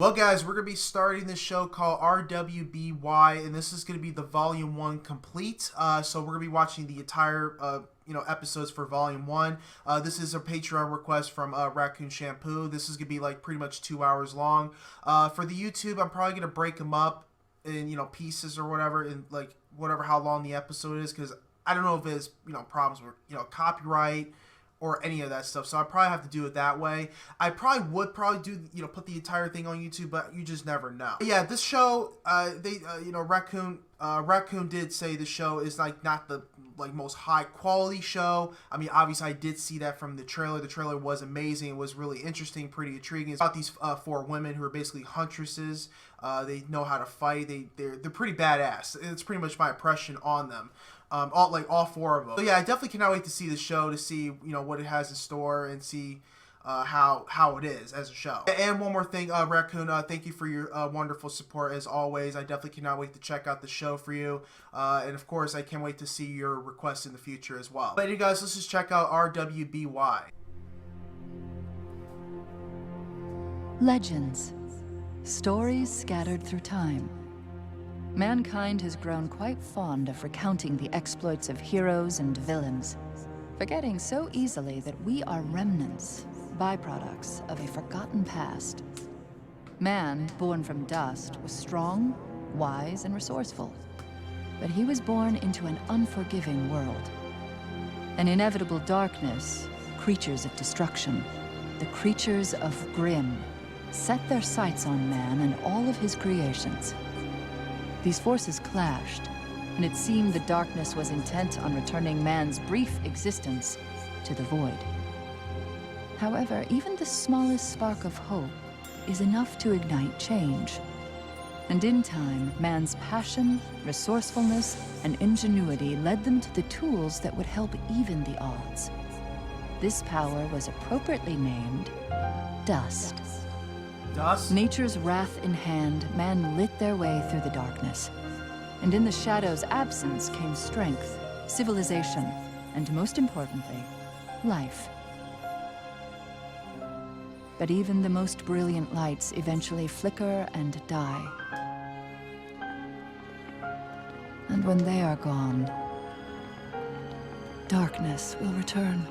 Well guys, we're going to be starting this show called RWBY, and this is going to be the Volume 1 complete. So we're going to be watching the entire episodes for Volume 1. This is a Patreon request from Raccoon Shampoo. This is going to be like pretty much 2 hours long. For the YouTube, I'm probably going to break them up in, pieces or whatever, in like whatever how long the episode is, because I don't know if there's, problems with, copyright or any of that stuff, so I probably have to do it that way. I probably would do, put the entire thing on YouTube, but you just never know. Yeah, this show, Raccoon did say the show is like not the most high quality show. I mean, obviously I did see that from the trailer. The trailer was amazing. It was really interesting, pretty intriguing. It's about these 4 women who are basically huntresses. They know how to fight. They're pretty badass. It's pretty much my impression on them. All 4 of them. So yeah, I definitely cannot wait to see the show, to see what it has in store, and see how it is as a show. And one more thing, Raccoon, thank you for your wonderful support as always. I definitely cannot wait to check out the show for you, and of course I can't wait to see your requests in the future as well. But anyway guys, let's just check out RWBY. Legends. Stories scattered through time. Mankind has grown quite fond of recounting the exploits of heroes and villains, forgetting so easily that we are remnants, byproducts of a forgotten past. Man, born from dust, was strong, wise, and resourceful. But he was born into an unforgiving world. An inevitable darkness, creatures of destruction, the creatures of Grimm, set their sights on man and all of his creations. These forces clashed, and it seemed the darkness was intent on returning man's brief existence to the void. However, even the smallest spark of hope is enough to ignite change. And in time, man's passion, resourcefulness, and ingenuity led them to the tools that would help even the odds. This power was appropriately named dust. Dust? Nature's wrath in hand, man lit their way through the darkness. And in the shadow's absence came strength, civilization, and most importantly, life. But even the most brilliant lights eventually flicker and die. And when they are gone, darkness will return.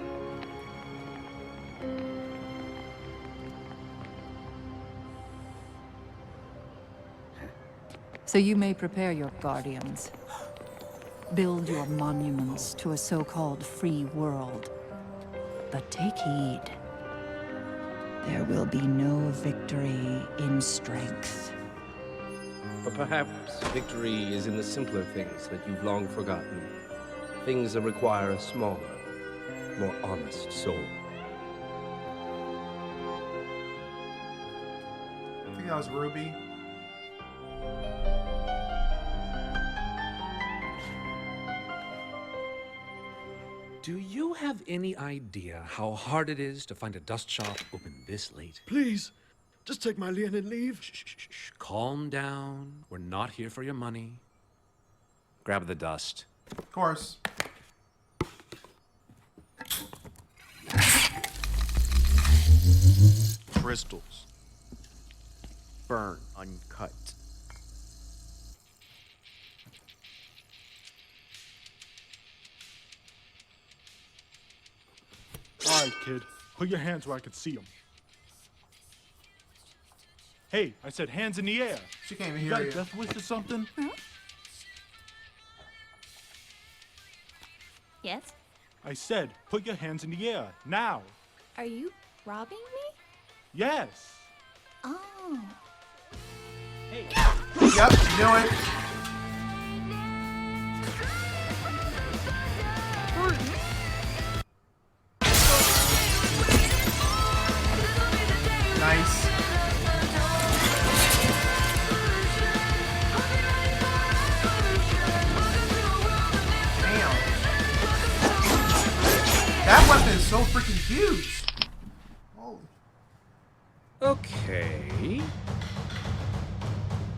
So you may prepare your guardians. Build your monuments to a so-called free world. But take heed. There will be no victory in strength. Or perhaps victory is in the simpler things that you've long forgotten. Things that require a smaller, more honest soul. I think that was Ruby. Do you have any idea how hard it is to find a dust shop open this late? Please, just take my lien and leave. Shh. Calm down. We're not here for your money. Grab the dust. Of course. Crystals. Burn uncut. All right, kid. Put your hands where I can see them. Hey, I said hands in the air. She can't even You hear got a you. death wish or something? Yes? I said, put your hands in the air, now. Are you robbing me? Yes. Oh. Hey. Yep, you know it. Nice. Damn. That weapon is so freaking huge. Holy. Okay.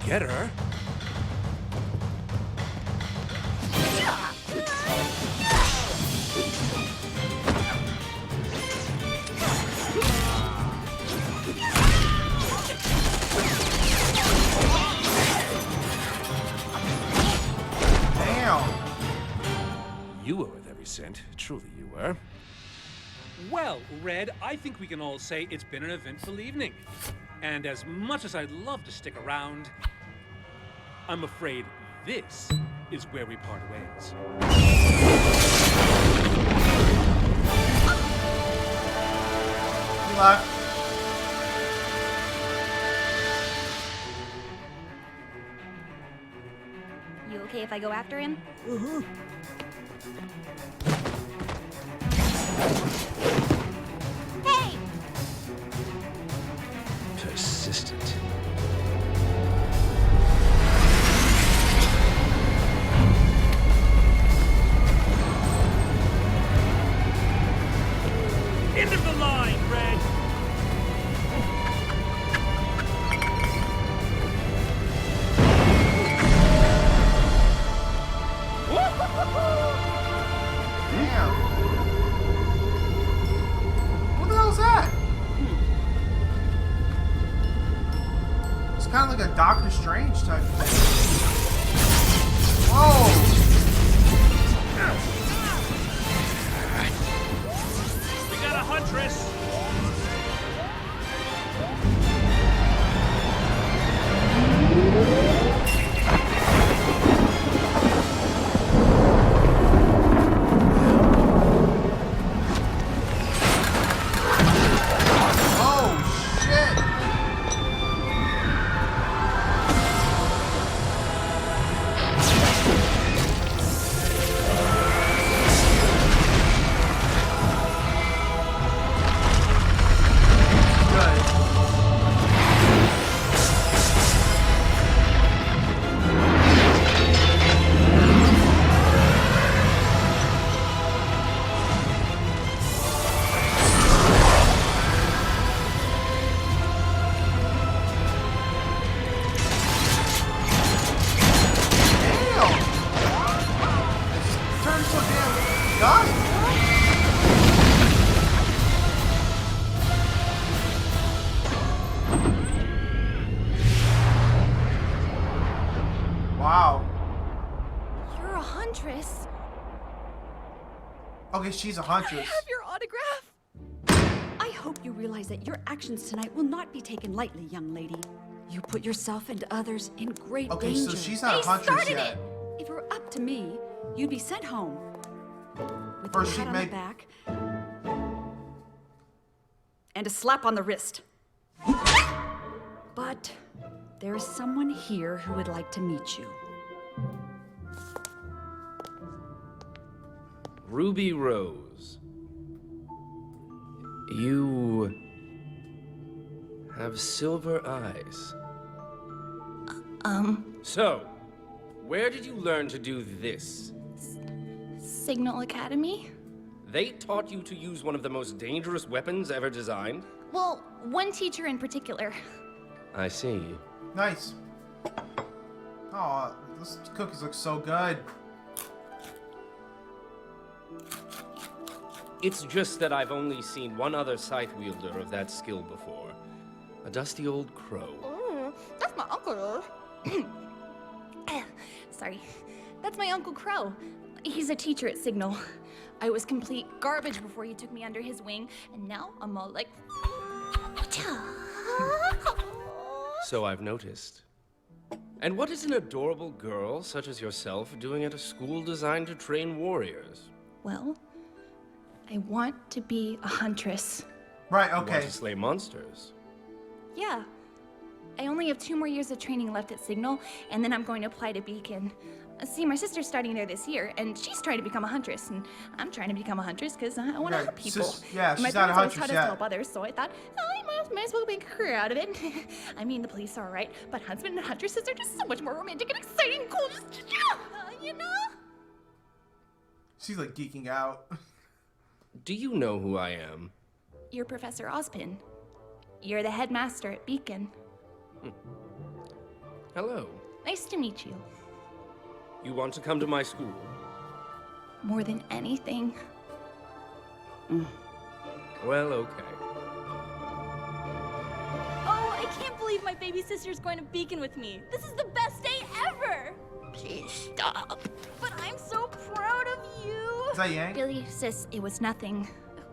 Get her. magnificent. Truly you were. Well, Red, I think we can all say it's been an eventful evening. And as much as I'd love to stick around, I'm afraid this is where we part ways. He left. You okay if I go after him? Hey! Persistent. End of the line, Red! Damn. What the hell is that? It's kind of like a Doctor Strange type thing. Whoa! We got a huntress! Oh, shit! Wow. You're a huntress. Okay, she's a I huntress. have your autograph. I hope you realize that your actions tonight will not be taken lightly, young lady. You put yourself and others in great Okay, danger. so she's not a They huntress started yet. it. If it were up to me, you'd be sent home. With Or a she'd pat on the make- back. And a slap on the wrist. But there is someone here who would like to meet you. Ruby Rose. You have silver eyes. So, where did you learn to do this? Signal Academy? They taught you to use one of the most dangerous weapons ever designed? Well, one teacher in particular. I see. Nice. Oh, those cookies look so good. It's just that I've only seen one other scythe wielder of that skill before. A dusty old crow. That's my uncle. Sorry. That's my Uncle Crow. He's a teacher at Signal. I was complete garbage before he took me under his wing, and now I'm all like... So I've noticed. And what is an adorable girl such as yourself doing at a school designed to train warriors? Well, I want to be a huntress. Right, You want okay. to slay monsters? Yeah. I only have 2 more years of training left at Signal, and then I'm going to apply to Beacon. See, my sister's starting there this year, and she's trying to become a huntress, and I'm trying to become a huntress because I want to Yeah, help people. yeah, My she's not a parents always huntress taught us yet. to help others, so I thought, I might as well make a career out of it. I mean, the police are alright, but huntsmen and huntresses are just so much more romantic and exciting and cool. Just, you know? She's like geeking out. Do you know who I am? You're Professor Ozpin. You're the headmaster at Beacon. Hello. Nice to meet you. You want to come to my school? More than anything. Well, okay. Oh, I can't believe my baby sister's going to Beacon with me. This is the best day ever. Please stop. But I'm so proud of you. Is that Yang? Really, sis, it was nothing.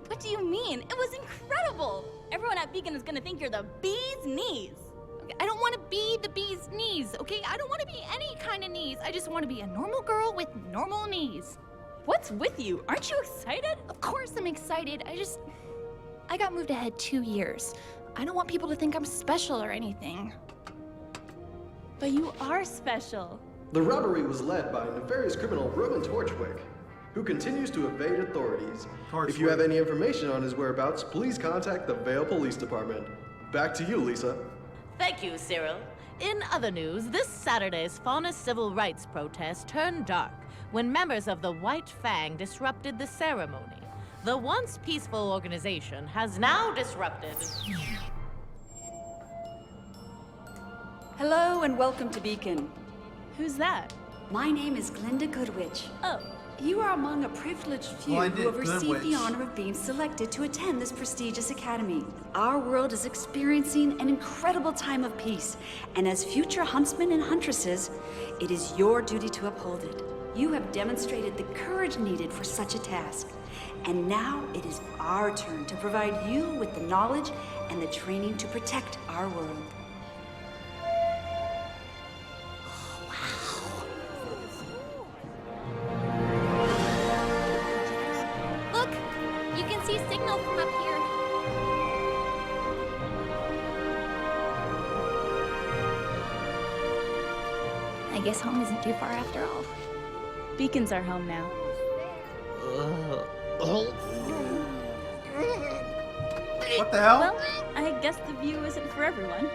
What do you mean? It was incredible! Everyone at Beacon is gonna think you're the bee's knees. I don't want to be the bee's knees, okay? I don't want to be any kind of knees. I just want to be a normal girl with normal knees. What's with you? Aren't you excited? Of course I'm excited. I got moved ahead 2 years. I don't want people to think I'm special or anything. But you are special. The robbery was led by nefarious criminal Roman Torchwick, who continues to evade authorities. If you have any information on his whereabouts, please contact the Vale Police Department. Back to you, Lisa. Thank you, Cyril. In other news, this Saturday's Faunus civil rights protest turned dark when members of the White Fang disrupted the ceremony. The once peaceful organization has now disrupted. Hello and welcome to Beacon. Who's that? My name is Glinda Goodwitch. Oh. You are among a privileged few who Glinda have received the Goodwitch. honor of being selected to attend this prestigious academy. Our world is experiencing an incredible time of peace, and as future huntsmen and huntresses, it is your duty to uphold it. You have demonstrated the courage needed for such a task, and now it is our turn to provide you with the knowledge and the training to protect our world. Look, you can see signal from up here. I guess home isn't too far after all. Beacon's our home now. What the hell? Well, I guess the view isn't for everyone.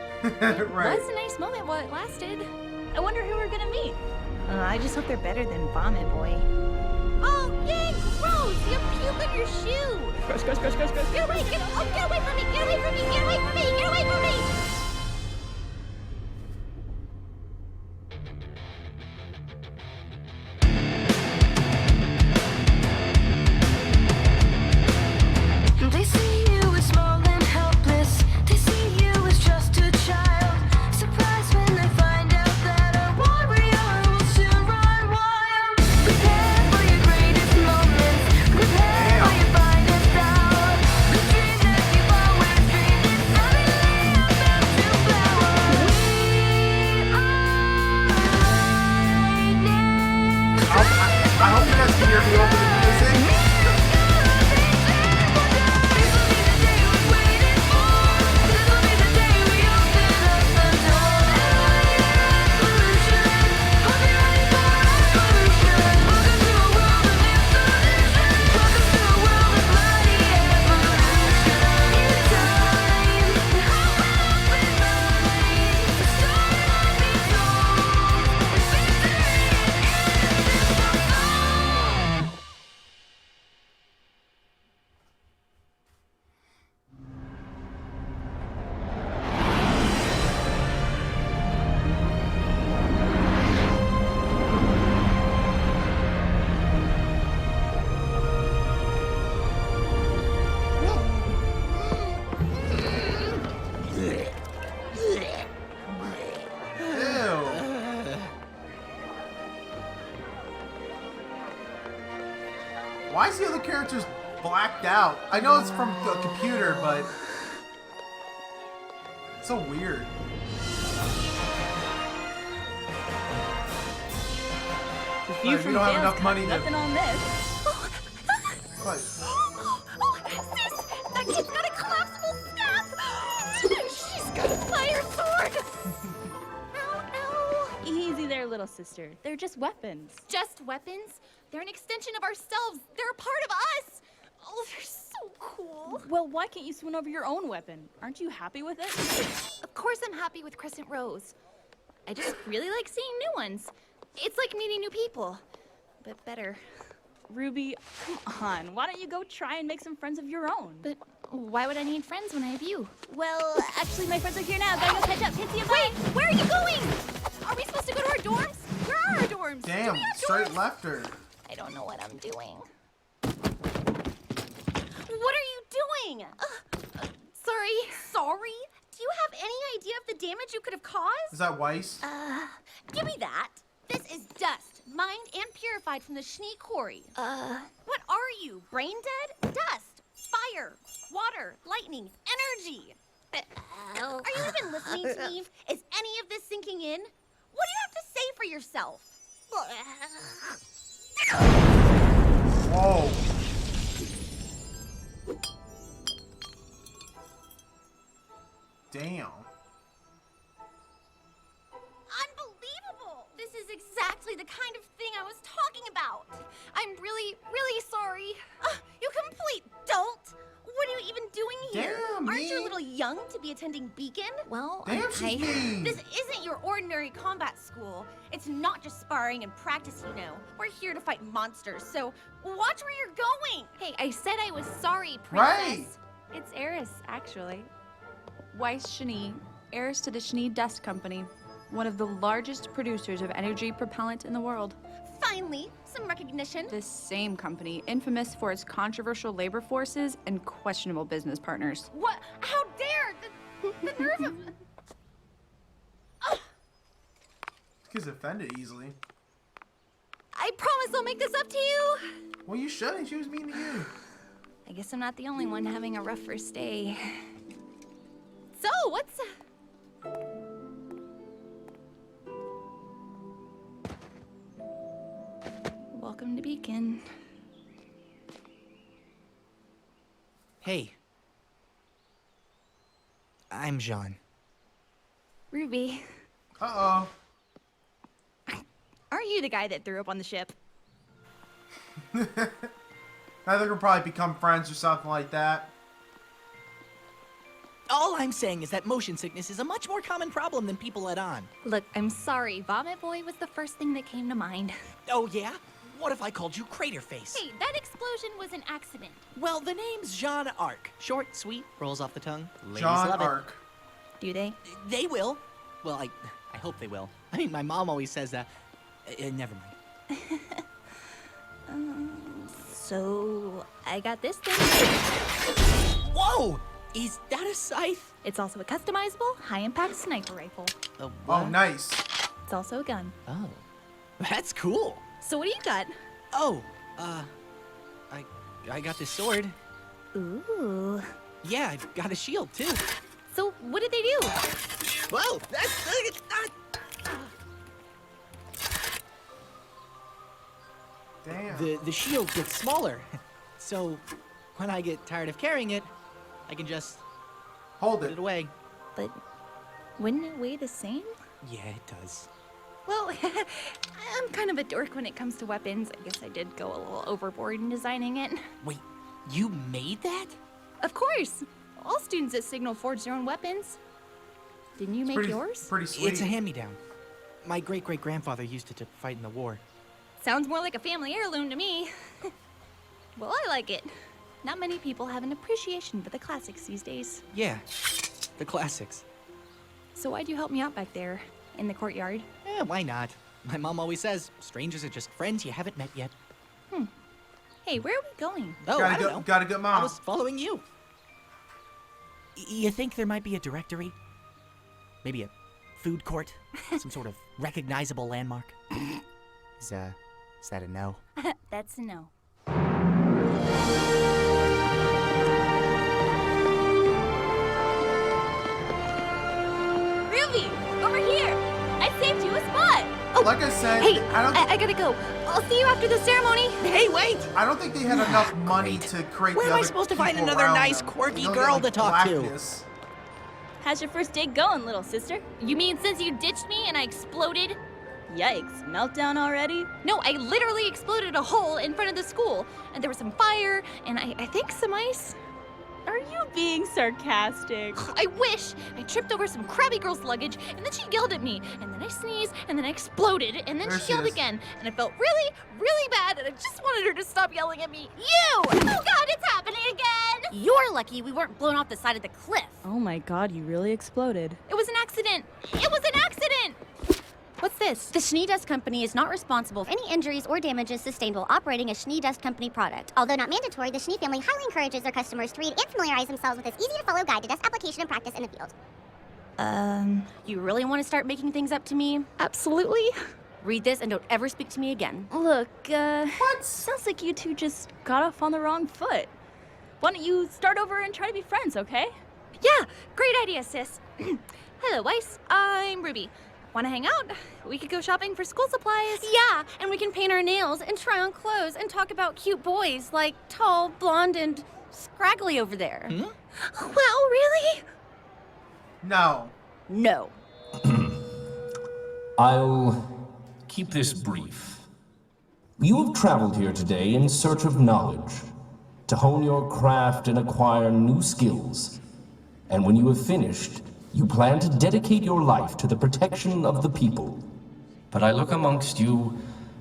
Right. It was a nice moment while it lasted. I wonder who we're gonna meet. I just hope they're better than Vomit Boy. Oh, Yang! Gross! You have puke on your shoe! Gross. Get away! Get away from me! Get away from me! Get away from me! Get away from me! They see you as small and helpless. They see you as just a child. Surprised when they find out that a warrior will soon run wild. Prepare for your greatest moments. Prepare for your finest hour. The dream that you've always dreamed is suddenly about to flower. We are lightning. I hope you guys can hear me over the music. Why is the other characters blacked out? I know it's from the computer, but it's so weird. The view Like, from we don't have Vale's enough got money to- nothing on this. What? Oh, sis! That kid's got a collapsible staff! She's got a fire sword! Ow. Easy there, little sister. They're just weapons. Just weapons? They're an extension of ourselves. They're a part of us. Oh, they're so cool. Well, why can't you swing over your own weapon? Aren't you happy with it? Of course I'm happy with Crescent Rose. I just really like seeing new ones. It's like meeting new people, but better. Ruby, come on. Why don't you go try and make some friends of your own? But why would I need friends when I have you? Well, actually, my friends are here now. Gotta go catch up. Can't see you. Bye. Wait, where are you going? Are we supposed to go to our dorms? Where are our dorms? Damn, Do we have straight dorms? left her. I don't know what I'm doing. What are you doing? Sorry. Sorry? Do you have any idea of the damage you could have caused? Is that Weiss? Give me that. This is dust, mined and purified from the Schnee quarry. What are you, brain dead? Dust, fire, water, lightning, energy. Are you even listening to me? Is any of this sinking in? What do you have to say for yourself? Whoa. Damn. Unbelievable! This is exactly the kind of thing I was talking about. I'm really, really sorry. You complete dolt! What are you even doing here? Damn, Aren't you a me. little young to be attending Beacon? Well, Damn, she's mean. This isn't your ordinary combat school. It's not just sparring and practice, you know. We're here to fight monsters, so watch where you're going. Hey, I said I was sorry, princess. Right. It's Eris, actually. Weiss Schnee, heiress to the Schnee Dust Company, one of the largest producers of energy propellant in the world. Finally, some recognition. This same company, infamous for its controversial labor forces and questionable business partners. What? How dare! The nerve of... Gets offended easily. I promise I'll make this up to you. Well, you shouldn't. She was mean to you. I guess I'm not the only one having a rough first day. So, what's... Welcome to Beacon. Hey. I'm Jaune. Ruby, Uh-oh. aren't you the guy that threw up on the ship? I think we'll probably become friends or something like that. All I'm saying is that motion sickness is a much more common problem than people let on. Look, I'm sorry. Vomit Boy was the first thing that came to mind. Oh, yeah? What if I called you Crater Face? Hey, that explosion was an accident. Well, the name's Jaune Arc. Short, sweet, rolls off the tongue. Ladies Jaune love Arc. Do they? They will. Well, I hope they will. I mean, my mom always says that. Never mind. So, I got this thing. Whoa! Is that a scythe? It's also a customizable, high-impact sniper rifle. A Oh, what? nice. It's also a gun. Oh. That's cool. So what do you got? Oh, I got this sword. Ooh. Yeah, I've got a shield, too. So what did they do? Whoa, that's... Damn. The shield gets smaller. So, when I get tired of carrying it, I can just Hold put it. it away. But wouldn't it weigh the same? Yeah, it does. Well, I'm kind of a dork when it comes to weapons. I guess I did go a little overboard in designing it. Wait, you made that? Of course. All students at Signal forge their own weapons. Didn't you make yours? Pretty sweet. It's a hand-me-down. My great-great-grandfather used it to fight in the war. Sounds more like a family heirloom to me. Well, I like it. Not many people have an appreciation for the classics these days. Yeah, the classics. So why'd you help me out back there, in the courtyard? Why not? My mom always says, strangers are just friends you haven't met yet. Hey, where are we going? Oh, I don't know. Got a good mom. I was following you. You think there might be a directory? Maybe a food court? Some sort of recognizable landmark? Is that a no? That's a no. Ruby, over here. I saved you a spot. Oh, Like I said, hey, I I gotta go. I'll see you after the ceremony. Hey, wait! don't. I don't think they had enough money to create. Where the am I other supposed to find people another around nice, them. quirky You know, girl like to talk to? blackness. How's your first day going, little sister? You mean since you ditched me and I exploded? Yikes, meltdown already? No, I literally exploded a hole in front of the school. And there was some fire, and I think some ice. Are you being sarcastic? I wish! I tripped over some crabby girl's luggage, and then she yelled at me, and then I sneezed, and then I exploded, and then There she she yelled is. again, and I felt really, really bad, and I just wanted her to stop yelling at me. You! Oh god, it's happening again! You're lucky we weren't blown off the side of the cliff. Oh my god, you really exploded. It was an accident! It was an accident! What's this? The Schnee Dust Company is not responsible for any injuries or damages sustained while operating a Schnee Dust Company product. Although not mandatory, the Schnee family highly encourages their customers to read and familiarize themselves with this easy-to-follow guide to dust application and practice in the field. You really want to start making things up to me? Absolutely. Read this and don't ever speak to me again. Look, What? sounds like you two just got off on the wrong foot. Why don't you start over and try to be friends, okay? Yeah, great idea, sis. Hello, Weiss. I'm Ruby. Want to hang out? We could go shopping for school supplies. Yeah, and we can paint our nails and try on clothes and talk about cute boys like tall, blonde, and scraggly over there. Well, really? No. No. I'll keep this brief. You have traveled here today in search of knowledge, to hone your craft and acquire new skills. And when you have finished, you plan to dedicate your life to the protection of the people. But I look amongst you,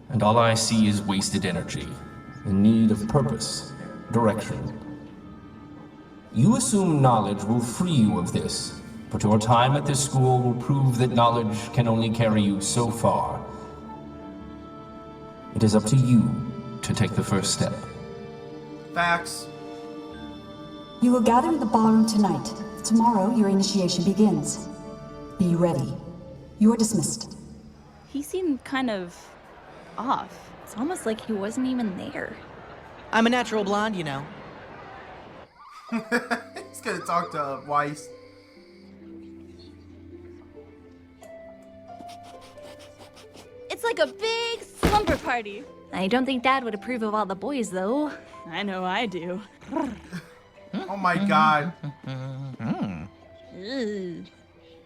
and all I see is wasted energy, in need of purpose, direction. You assume knowledge will free you of this, but your time at this school will prove that knowledge can only carry you so far. It is up to you to take the first step. Facts. You will gather in the ballroom tonight. Tomorrow, your initiation begins. Be ready. You are dismissed. He seemed kind of off. It's almost like he wasn't even there. I'm a natural blonde, you know. He's gonna talk to Weiss. It's like a big slumber party. I don't think Dad would approve of all the boys, though. I know I do. Oh my god. Ugh.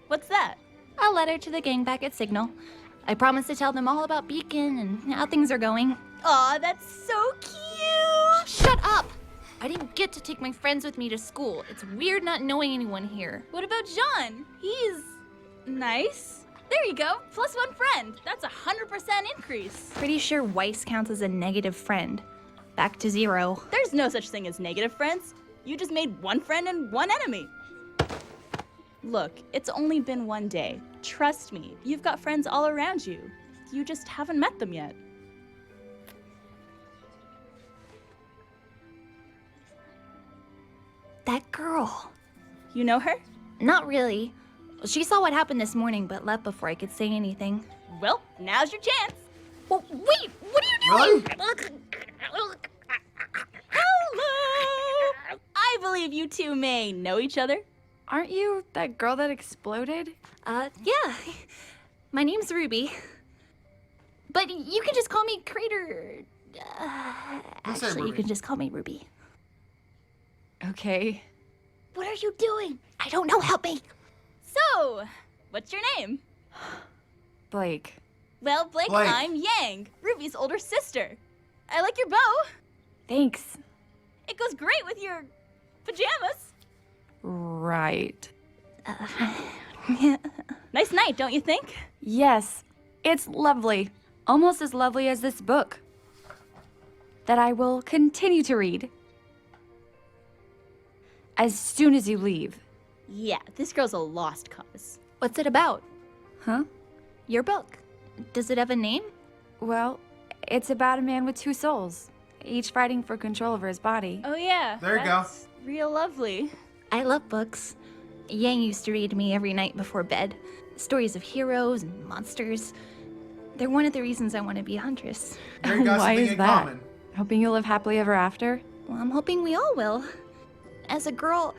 What's that? A letter to the gang back at Signal. I promised to tell them all about Beacon and how things are going. Aw, that's so cute! Shut up! I didn't get to take my friends with me to school. It's weird not knowing anyone here. What about Jaune? He's nice. There you go, +1 friend. That's 100% increase. Pretty sure Weiss counts as a negative friend. Back to 0. There's no such thing as negative friends. You just made 1 friend and 1 enemy. Look, it's only been 1 day. Trust me, you've got friends all around you. You just haven't met them yet. That girl. You know her? Not really. She saw what happened this morning, but left before I could say anything. Well, now's your chance. Well, wait, what are you doing? Really? Hello! I believe you two may know each other. Aren't you that girl that exploded? Yeah. My name's Ruby. But you can just call me Crater. Actually, you can just call me Ruby. Okay. What are you doing? I don't know. Help me. So, what's your name? Blake. Well, Blake, I'm Yang, Ruby's older sister. I like your bow. Thanks. It goes great with your pajamas. Right. Nice night, don't you think? Yes, it's lovely. Almost as lovely as this book that I will continue to read as soon as you leave. Yeah, this girl's a lost cause. What's it about? Huh? Your book. Does it have a name? Well, it's about a man with 2 souls, each fighting for control over his body. Oh yeah, there you go. Real lovely. I love books. Yang used to read to me every night before bed. Stories of heroes and monsters. They're one of the reasons I want to be a huntress. Why is that? Hoping you'll live happily ever after? Well, I'm hoping we all will. As a girl,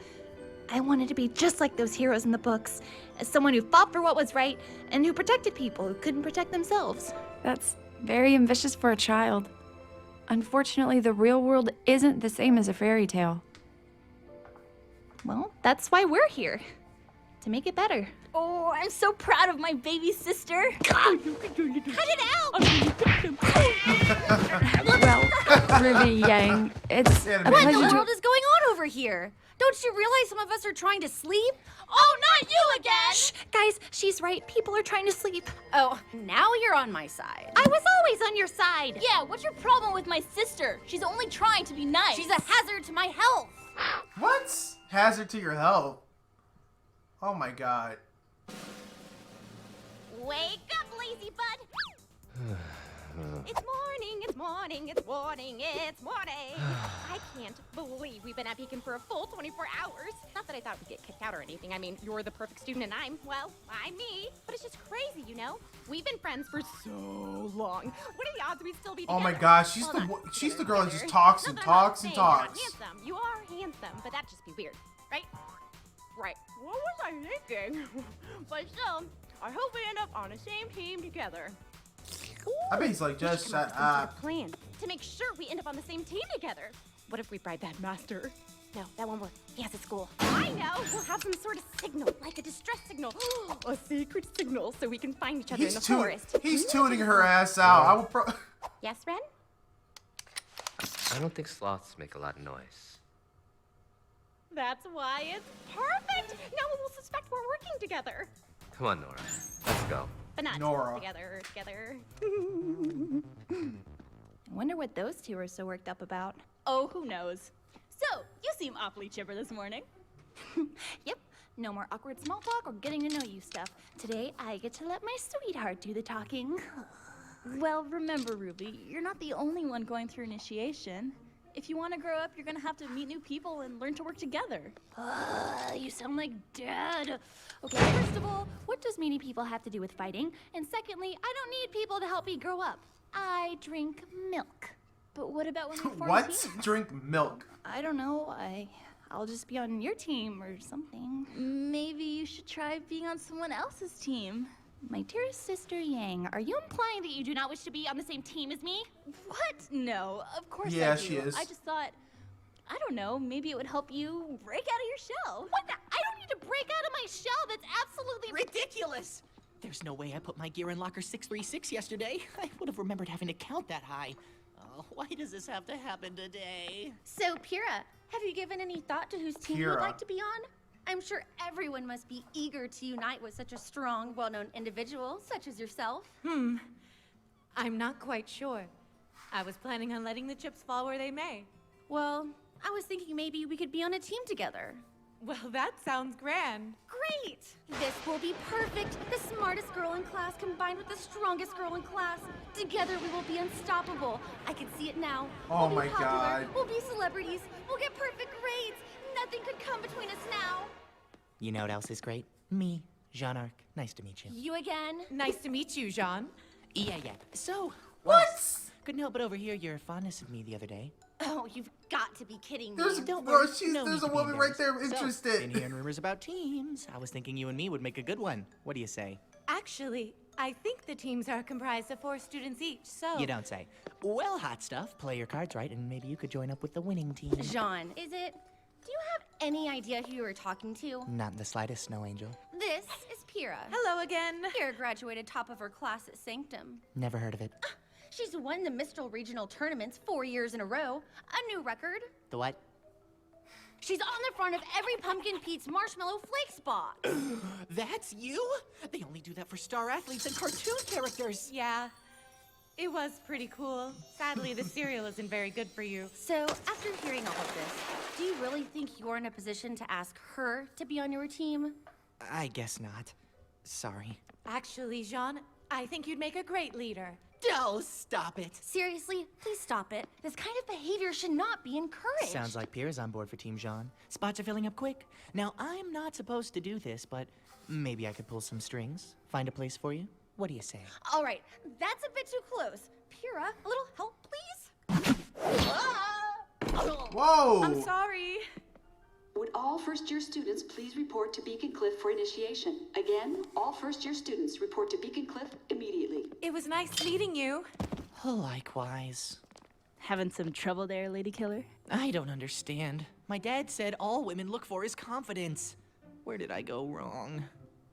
I wanted to be just like those heroes in the books. As someone who fought for what was right and who protected people who couldn't protect themselves. That's very ambitious for a child. Unfortunately, the real world isn't the same as a fairy tale. Well, that's why we're here. To make it better. Oh, I'm so proud of my baby sister. Cut it out! Well, Ruby, Yang, it's a What in pleasure the to... world is going on over here? Don't you realize some of us are trying to sleep? Oh, not you again! Shh, guys, she's right. People are trying to sleep. Oh, now you're on my side. I was always on your side. Yeah, what's your problem with my sister? She's only trying to be nice. She's a hazard to my health. What? Hazard to your health? Oh my god. Wake up, lazy bud. It's morning, it's morning, it's morning, it's morning. I can't believe we've been at Beacon for a full 24 hours. Not that I thought we'd get kicked out or anything. I mean, you're the perfect student and I'm me. But it's just crazy, you know? We've been friends for so long. What are the odds we'd still be together? Oh my gosh, she's the girl that just talks and talks and talks. You're handsome. You are handsome, but that'd just be weird, right? Right. What was I thinking? But still, I hope we end up on the same team together. I bet he's like, just shut up. Plan to make sure we end up on the same team together. What if we bribe that master? No, that won't work. He has a school. I know. We'll have some sort of signal, like a distress signal, a secret signal, so we can find each other in the forest. He's tuning her ass out. I will Yes, Ren? I don't think sloths make a lot of noise. That's why it's perfect. Now we will suspect we're working together. Come on, Nora. Let's go. But not Nora. together. I wonder what those two are so worked up about. Oh, who knows? So, you seem awfully chipper this morning. Yep. No more awkward small talk or getting to know you stuff. Today, I get to let my sweetheart do the talking. Well, remember, Ruby, you're not the only one going through initiation. If you want to grow up, you're going to have to meet new people and learn to work together. You sound like Dad. Okay, first of all, what does meeting people have to do with fighting? And secondly, I don't need people to help me grow up. I drink milk. But what about when we form What? teams? Drink milk. I don't know. I'll just be on your team or something. Maybe you should try being on someone else's team. My dearest sister Yang, are you implying that you do not wish to be on the same team as me? What? No, of course Yeah, I do. she is. I just thought, I don't know, maybe it would help you break out of your shell. What the? I don't need to break out of my shell. That's absolutely Ridiculous! There's no way I put my gear in locker 636 yesterday. I would have remembered having to count that high. Oh, why does this have to happen today? So, Pyrrha, have you given any thought to whose team you would like to be on? I'm sure everyone must be eager to unite with such a strong, well-known individual, such as yourself. I'm not quite sure. I was planning on letting the chips fall where they may. Well, I was thinking maybe we could be on a team together. Well, that sounds grand. Great! This will be perfect. The smartest girl in class combined with the strongest girl in class. Together we will be unstoppable. I can see it now. Oh We'll my be popular. God. We'll be celebrities. We'll get perfect grades. Nothing could come between us now. You know what else is great? Me, Jean Arc. Nice to meet you. You again? Nice to meet you, Jaune. Yeah. So, What? couldn't help but overhear your fondness of me the other day. Oh, you've got to be kidding me. There's Don't bro, worry, she's, no need there's a to be woman right embarrassed. there So, interested. been hearing rumors about teams. I was thinking you and me would make a good one. What do you say? Actually, I think the teams are comprised of 4 students each, so... You don't say. Well, hot stuff. Play your cards right, and maybe you could join up with the winning team. Jaune, is it? Do you have any idea who you were talking to? Not in the slightest, Snow Angel. This is Pyrrha. Hello again. Pyrrha graduated top of her class at Sanctum. Never heard of it. She's won the Mistral Regional Tournaments 4 years in a row. A new record. The what? She's on the front of every Pumpkin Pete's Marshmallow Flakes box. That's you? They only do that for star athletes and cartoon characters. Yeah, it was pretty cool. Sadly, the cereal isn't very good for you. So, after hearing all of this, do you really think you're in a position to ask her to be on your team? I guess not. Sorry. Actually, Jaune, I think you'd make a great leader. Oh, stop it. Seriously, please stop it. This kind of behavior should not be encouraged. Sounds like Pierre's on board for Team Jaune. Spots are filling up quick. Now, I'm not supposed to do this, but maybe I could pull some strings. Find a place for you. What do you say? All right, that's a bit too close. Pyrrha, a little help, please? Whoa! I'm sorry. Would all first-year students please report to Beacon Cliff for initiation? Again, all first-year students report to Beacon Cliff immediately. It was nice meeting you. Likewise. Having some trouble there, Lady Killer? I don't understand. My dad said all women look for is confidence. Where did I go wrong?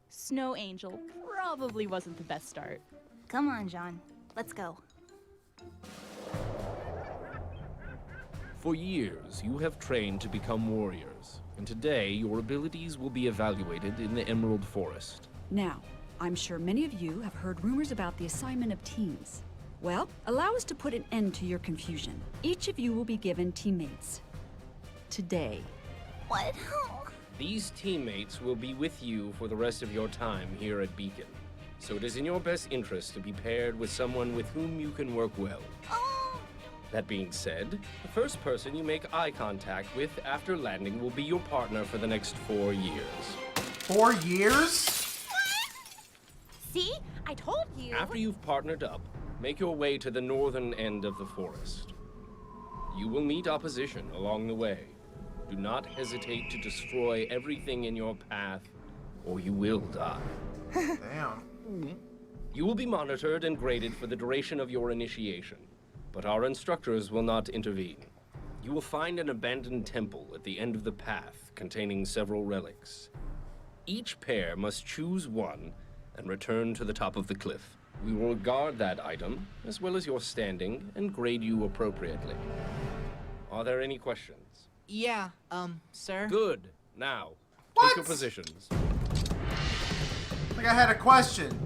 Snow Angel probably wasn't the best start. Come on, Jaune. Let's go. For years, you have trained to become warriors, and today your abilities will be evaluated in the Emerald Forest. Now, I'm sure many of you have heard rumors about the assignment of teams. Well, allow us to put an end to your confusion. Each of you will be given teammates. Today. What? These teammates will be with you for the rest of your time here at Beacon, so it is in your best interest to be paired with someone with whom you can work well. Oh, That being said, the first person you make eye contact with after landing will be your partner for the next 4 years. 4 years? See? I told you. After you've partnered up, make your way to the northern end of the forest. You will meet opposition along the way. Do not hesitate to destroy everything in your path, or you will die. Damn. You will be monitored and graded for the duration of your initiation, but our instructors will not intervene. You will find an abandoned temple at the end of the path containing several relics. Each pair must choose one and return to the top of the cliff. We will guard that item, as well as your standing, and grade you appropriately. Are there any questions? Yeah, sir? Good. Now, What? take your positions. I think I had a question.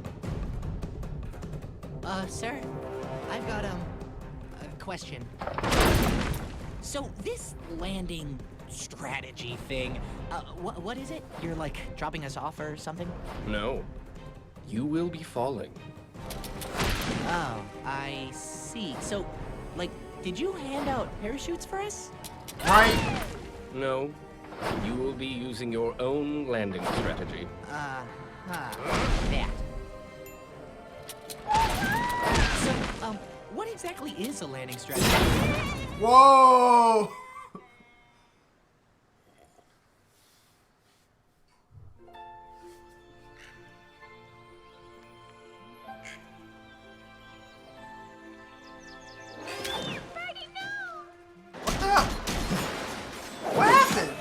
Sir, I've got, a question. So, this landing strategy thing, what is it? You're, like, dropping us off or something? No. You will be falling. Oh, I see. So, like, did you hand out parachutes for us? Right. No. You will be using your own landing strategy. That. So, what exactly is a landing strategy? Whoa! What the hell? What happened?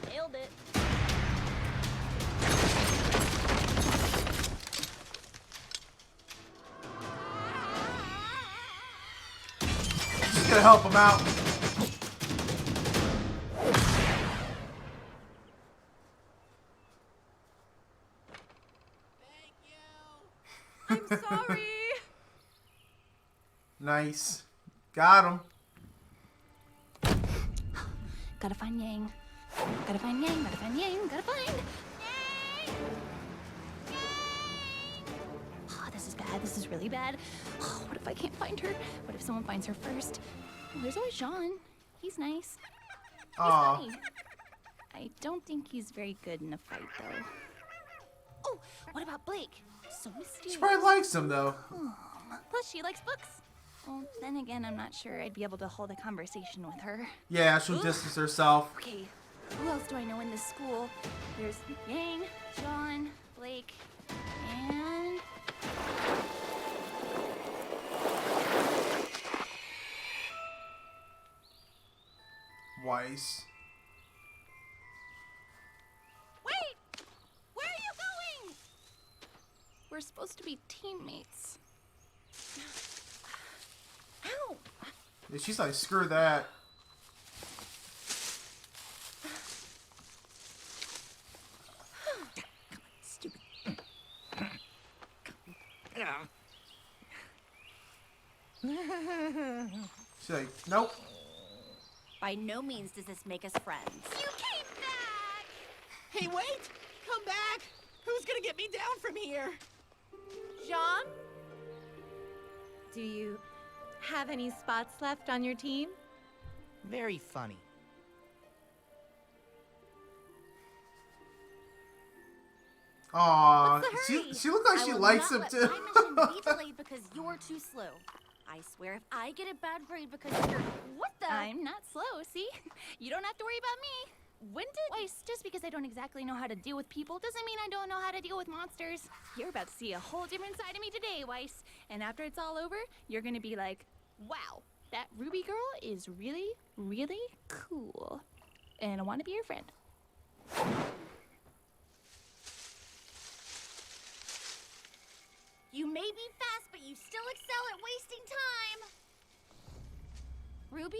Nailed it. Just gonna help him out. I'm sorry. Nice. Got him. Gotta find Yang. Gotta find Yang, gotta find Yang, gotta find Yang! Oh, this is bad, this is really bad. Oh, what if I can't find her? What if someone finds her first? Well, there's always Jaune. He's nice. He's Aw. funny. I don't think he's very good in a fight, though. Oh, what about Blake? So mysterious. She probably likes him, though. Plus, she likes books. Well, then again, I'm not sure I'd be able to hold a conversation with her. Yeah, she'll Ooh. distance herself. Okay, who else do I know in this school? There's Yang, Jaune, Blake, and... Weiss. Wait! Where are you going? We're supposed to be teammates. Ow! Yeah, she's like, screw that. Stupid. She's like, nope. By no means does this make us friends. You came back! Hey, wait! Come back! Who's gonna get me down from here? Jaune? Do you have any spots left on your team? Very funny. Aw, What's the hurry? she looked like I she will likes not him let too. my mission be delayed because you're too slow. I swear if I get a bad grade because you're... What the? I'm not slow, see? You don't have to worry about me. When did... Weiss, just because I don't exactly know how to deal with people doesn't mean I don't know how to deal with monsters. You're about to see a whole different side of me today, Weiss. And after it's all over, you're gonna be like, wow, that Ruby girl is really, really cool. And I want to be your friend. You may be fast, but you still excel at wasting time. Ruby?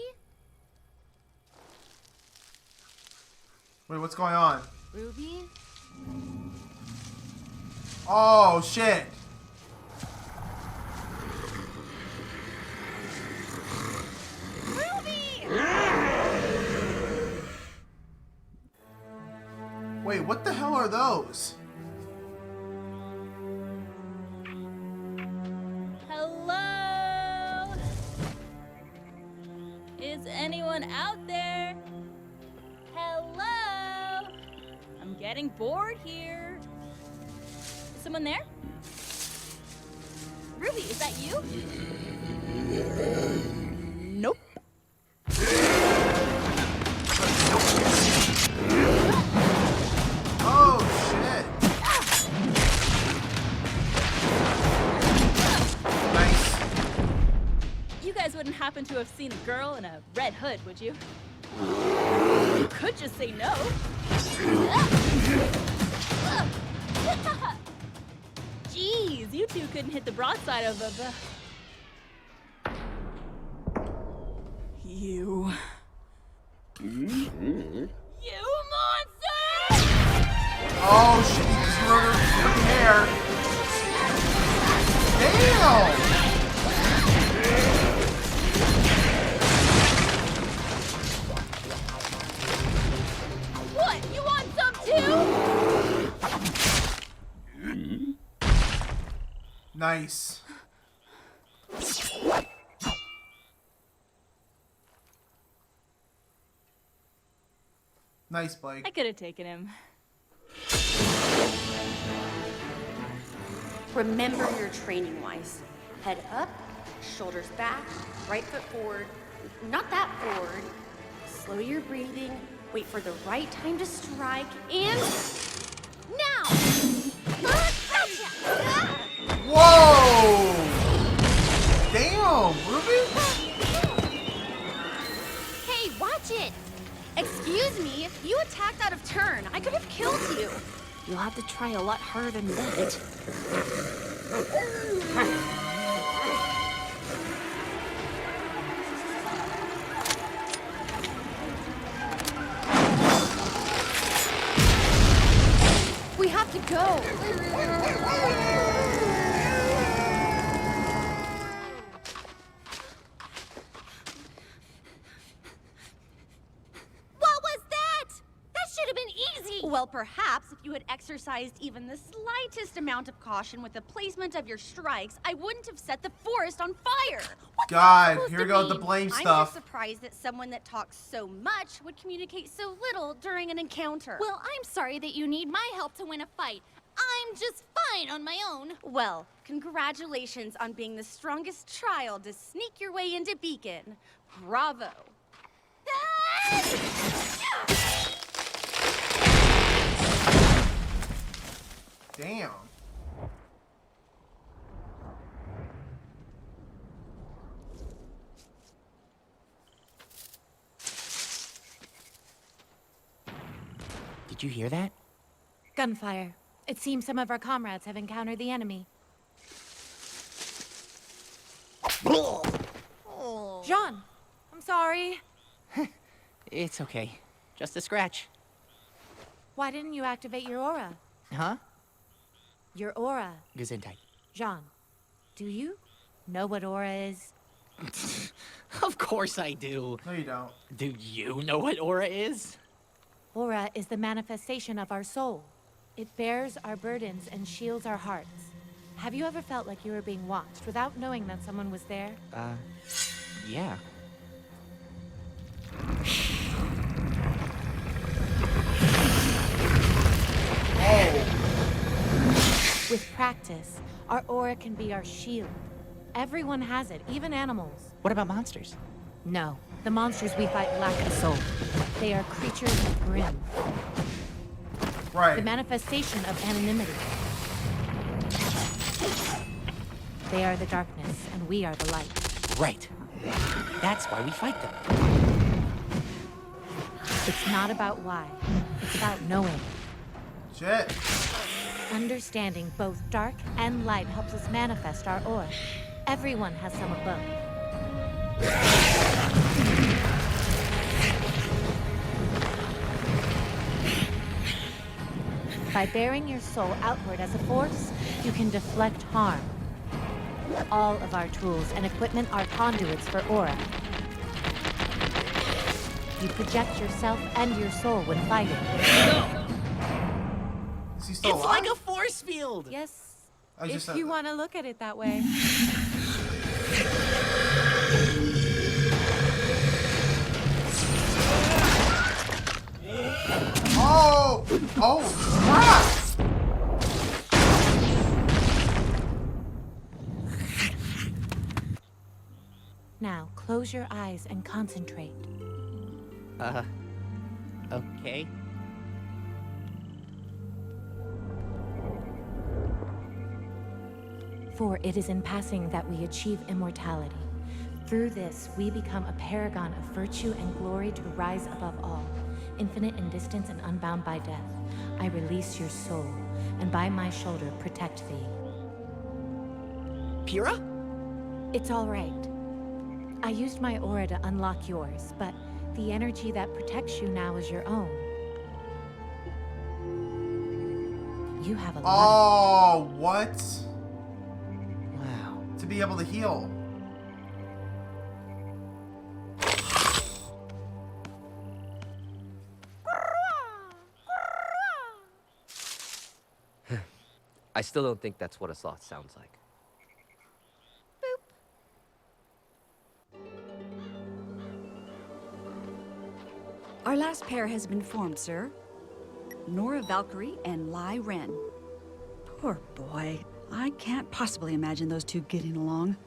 Wait, what's going on? Ruby? Oh, shit. Wait, what the hell are those? Hello? Is anyone out there? Hello? I'm getting bored here. Is someone there? Ruby, is that you? Nope. Oh, shit. Nice. You guys wouldn't happen to have seen a girl in a red hood, would you? You could just say no. Jeez, you two couldn't hit the broadside of a... You. You monster! Oh, shit. He just murdered his freaking hair. Damn! What? You want some too? Nice. Nice, Blake. I could have taken him. Remember your training wise. Head up, shoulders back, right foot forward. Not that forward. Slow your breathing. Wait for the right time to strike. And now! Gotcha! Whoa! Damn, Ruby? Hey, watch it! Excuse me, if you attacked out of turn, I could have killed you. You'll have to try a lot harder than that. We have to go. Well, perhaps if you had exercised even the slightest amount of caution with the placement of your strikes, I wouldn't have set the forest on fire. God, here we go with the blame I'm stuff. just surprised that someone that talks so much would communicate so little during an encounter. Well, I'm sorry that you need my help to win a fight. I'm just fine on my own. Well, congratulations on being the strongest child to sneak your way into Beacon. Bravo. Damn. Did you hear that? Gunfire. It seems some of our comrades have encountered the enemy. Jaune, I'm sorry. It's okay. Just a scratch. Why didn't you activate your aura? Huh? Your aura. Gesundheit. Jaune, do you know what aura is? Of course I do. No, you don't. Do you know what aura is? Aura is the manifestation of our soul. It bears our burdens and shields our hearts. Have you ever felt like you were being watched without knowing that someone was there? Yeah. With practice, our aura can be our shield. Everyone has it, even animals. What about monsters? No, the monsters we fight lack the soul. They are creatures of grim. Right. The manifestation of anonymity. They are the darkness, and we are the light. Right. That's why we fight them. It's not about why. It's about knowing. Shit. Understanding both dark and light helps us manifest our aura. Everyone has some of both. By bearing your soul outward as a force, you can deflect harm. All of our tools and equipment are conduits for aura. You project yourself and your soul when fighting. Is he still It's alive? like a force field! Yes, I just if you want to look at it that way. Oh! Oh, crap! Now, close your eyes and concentrate. Okay. For it is in passing that we achieve immortality. Through this, we become a paragon of virtue and glory to rise above all, infinite in distance and unbound by death. I release your soul, and by my shoulder protect thee. Pyrrha? It's all right. I used my aura to unlock yours, but the energy that protects you now is your own. You have a lot. Oh, what? Wow. To be able to heal. I still don't think that's what a sloth sounds like. Our last pair has been formed, sir. Nora Valkyrie and Lai Ren. Poor boy. I can't possibly imagine those two getting along.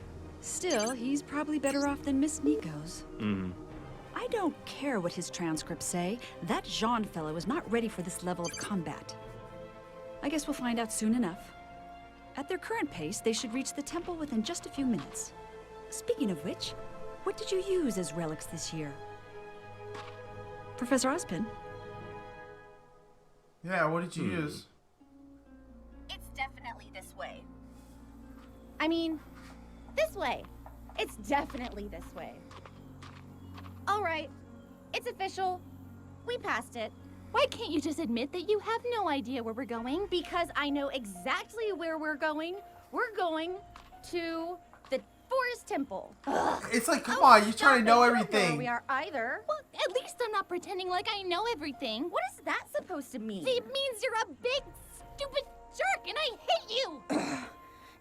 Still, he's probably better off than Miss Nico's. I don't care what his transcripts say. That Jaune fellow is not ready for this level of combat. I guess we'll find out soon enough. At their current pace, they should reach the temple within just a few minutes. Speaking of which, what did you use as relics this year? Professor Ozpin? Yeah, what did you use? It's definitely this way. I mean, this way. It's definitely this way. All right, it's official. We passed it. Why can't you just admit that you have no idea where we're going? Because I know exactly where we're going. We're going to the Forest Temple. Ugh. It's like, come on, you're trying to know Where everything. we are either. Well, at least I'm not pretending like I know everything. What is that supposed to mean? It means you're a big, stupid jerk, and I hate you!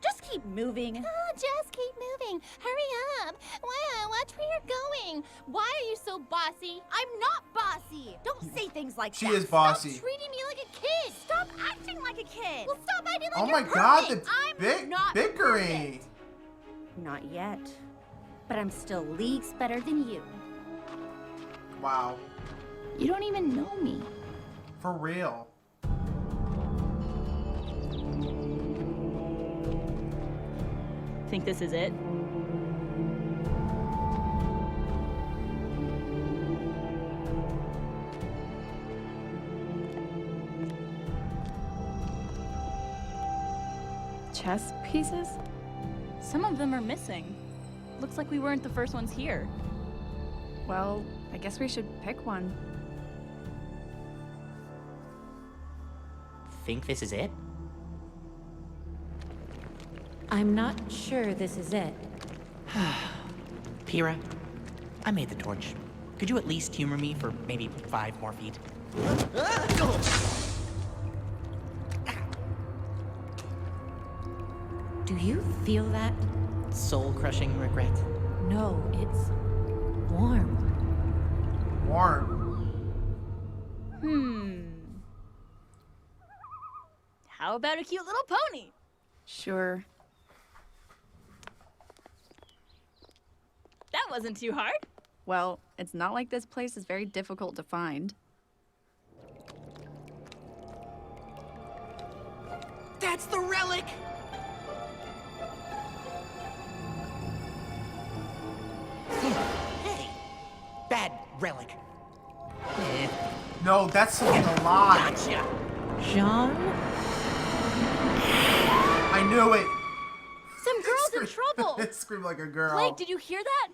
Just keep moving. Oh, just keep moving. Hurry up. Wow, watch where you're going. Why are you so bossy? I'm not bossy. Don't say things like She that. is bossy. Stop treating me like a kid. Stop acting like a kid. Well, stop acting like Oh you're my god, perfect. the not bickering. perfect. Not yet. But I'm still leagues better than you. Wow. You don't even know me. For real. Think this is it? Chess pieces? Some of them are missing. Looks like we weren't the first ones here. Well, I guess we should pick one. Think this is it? I'm not sure this is it. Pyrrha, I made the torch. Could you at least humor me for maybe 5 more feet? Do you feel that? Soul-crushing regret. No, it's warm. Warm. How about a cute little pony? Sure. That wasn't too hard. Well, it's not like this place is very difficult to find. That's the relic! Hey! Bad relic. No, that's something alive. Gotcha! Jaune? I knew it. Some girl's in trouble. It screamed like a girl. Blake, did you hear that?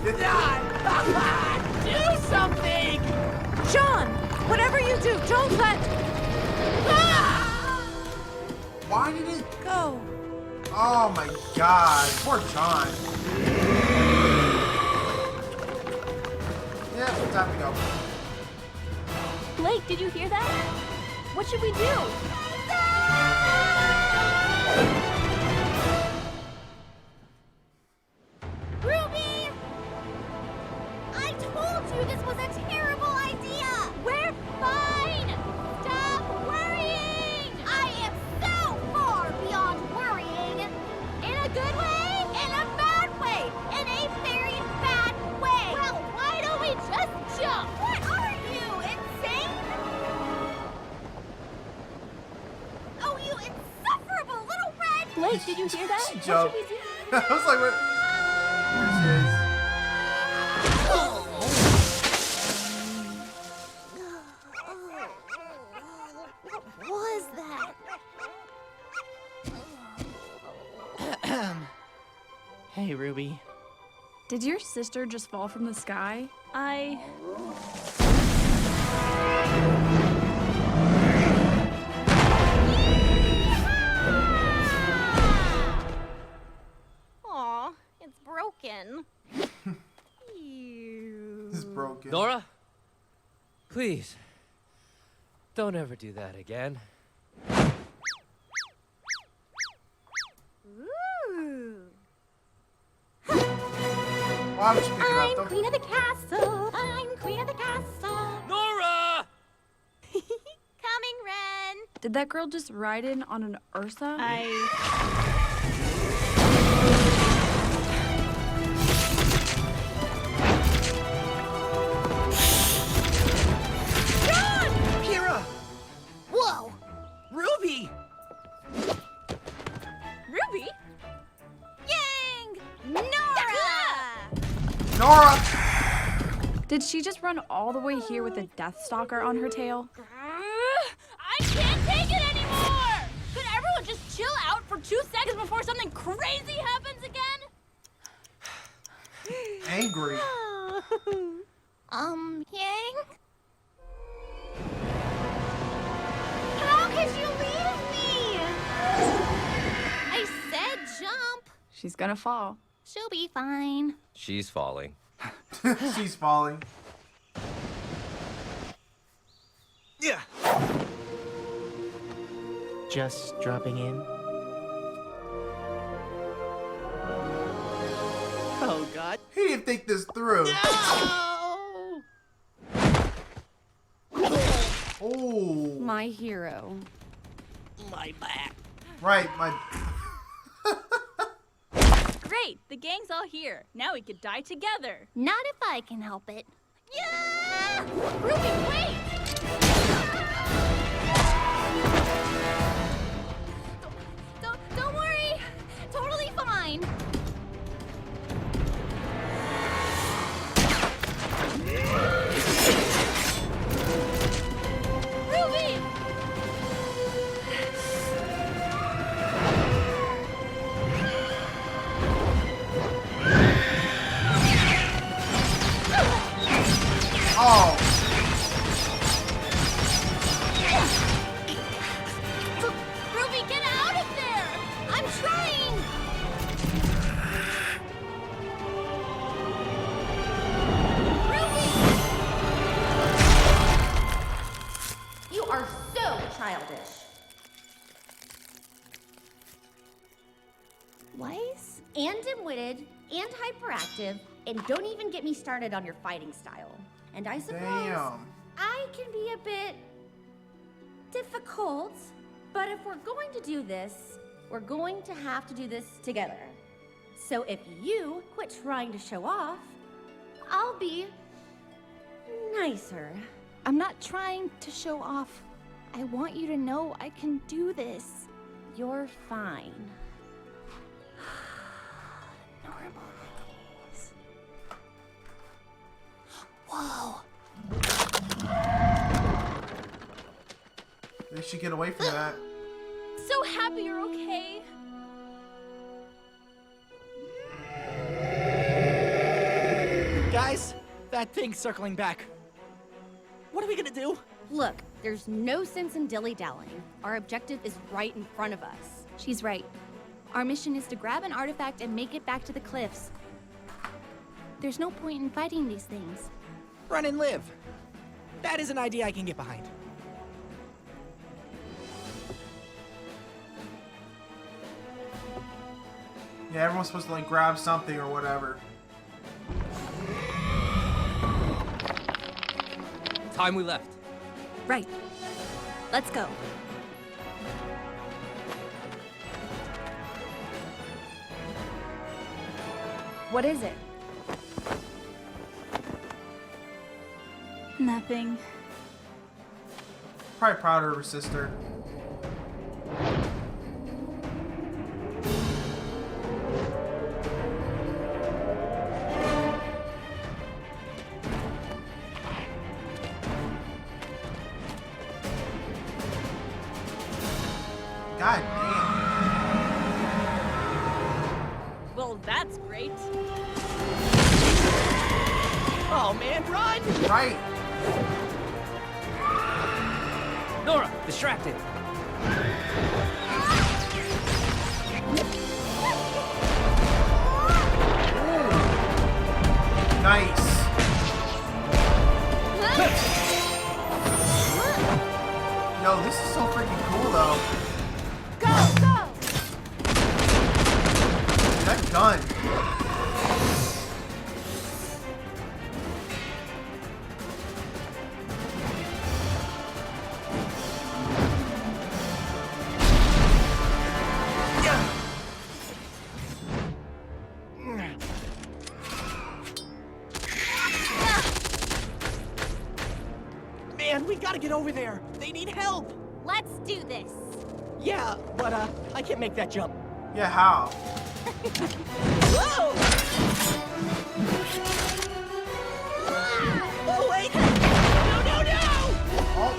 It's not! Do something! Jaune, whatever you do, don't let... Why did it go? Oh my god, poor Jaune. Yeah, time to go. Blake, did you hear that? What should we do? Ruby! I told you this was a terrible idea! We're fine! Stop worrying! I am so far beyond worrying! In a good way? In a bad way! In a very bad way! Well, why don't we just jump? What are you, insane? Oh, you insufferable little red! Blake, did you hear that? She What jumped. should we do? I was like, what? There she is. What was that? Hey, Ruby. Did your sister just fall from the sky? Aw, it's broken. This is broken. Nora? Please. Don't ever do that again. Ooh. Why would you pick it up? I'm Don't... queen of the castle. I'm queen of the castle. Nora! Coming, Ren. Did that girl just ride in on an Ursa? Kira! Whoa! Ruby! Ruby? Yang! Nora! Nora! Did she just run all the way here with a Deathstalker on her tail? I can't take it anymore! Could everyone just chill out for 2 seconds before something crazy happens again? Angry. Yang? How could you leave me? I said jump. She's gonna fall. She'll be fine. She's falling. She's falling. Yeah. Just dropping in. Oh, God. He didn't think this through. No! Oh. My hero. My back. Right, my... Great, the gang's all here. Now we could die together. Not if I can help it. Yeah! Ruby, wait! Don't worry. Totally fine. Ruby! Oh. Ruby, get out of there! I'm trying! Ruby! You are so childish. Wise? And dim-witted, and hyperactive, and don't even get me started on your fighting style. And I suppose Damn. I can be a bit difficult, but if we're going to do this, we're going to have to do this together. So if you quit trying to show off, I'll be nicer. I'm not trying to show off. I want you to know I can do this. You're fine. Normal, please. should get away from that. So happy you're okay. Guys, that thing's circling back. What are we gonna do? Look, there's no sense in dilly-dallying. Our objective is right in front of us. She's right. Our mission is to grab an artifact and make it back to the cliffs. There's no point in fighting these things. Run and live. That is an idea I can get behind. Yeah, everyone's supposed to like grab something or whatever. Time we left. Right. Let's go. What is it? Nothing. Probably proud of her sister. God damn. Well, that's great. Oh man, run! Right. Nora, distracted. Nice. Yo, this is so freaking cool though. Go! That gun. Man, we gotta get over there. They need help. Let's do this. Yeah, but I can't make that jump. Yeah, how? Whoa! Oh wait! No! Oh.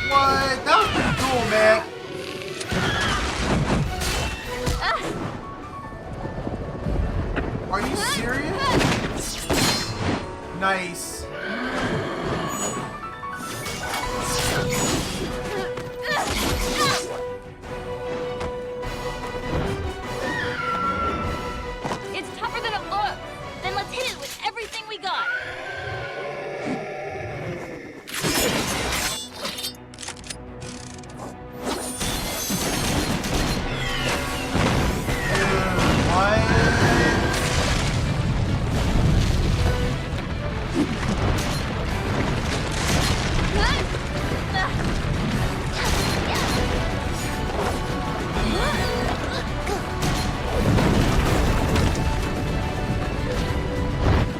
What? That was pretty cool, man. Are you serious? Nice. It's tougher than it looks. Then let's hit it with everything we got.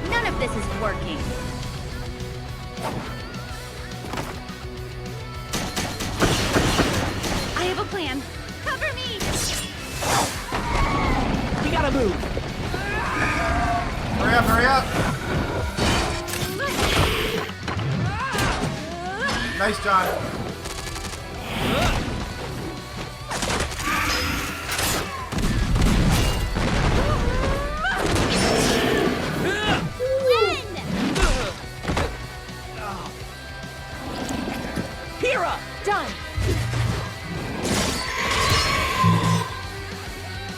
None of this is working. I have a plan. Cover me! We gotta move. Hurry up, hurry up. Nice, John. Pyrrha! Done.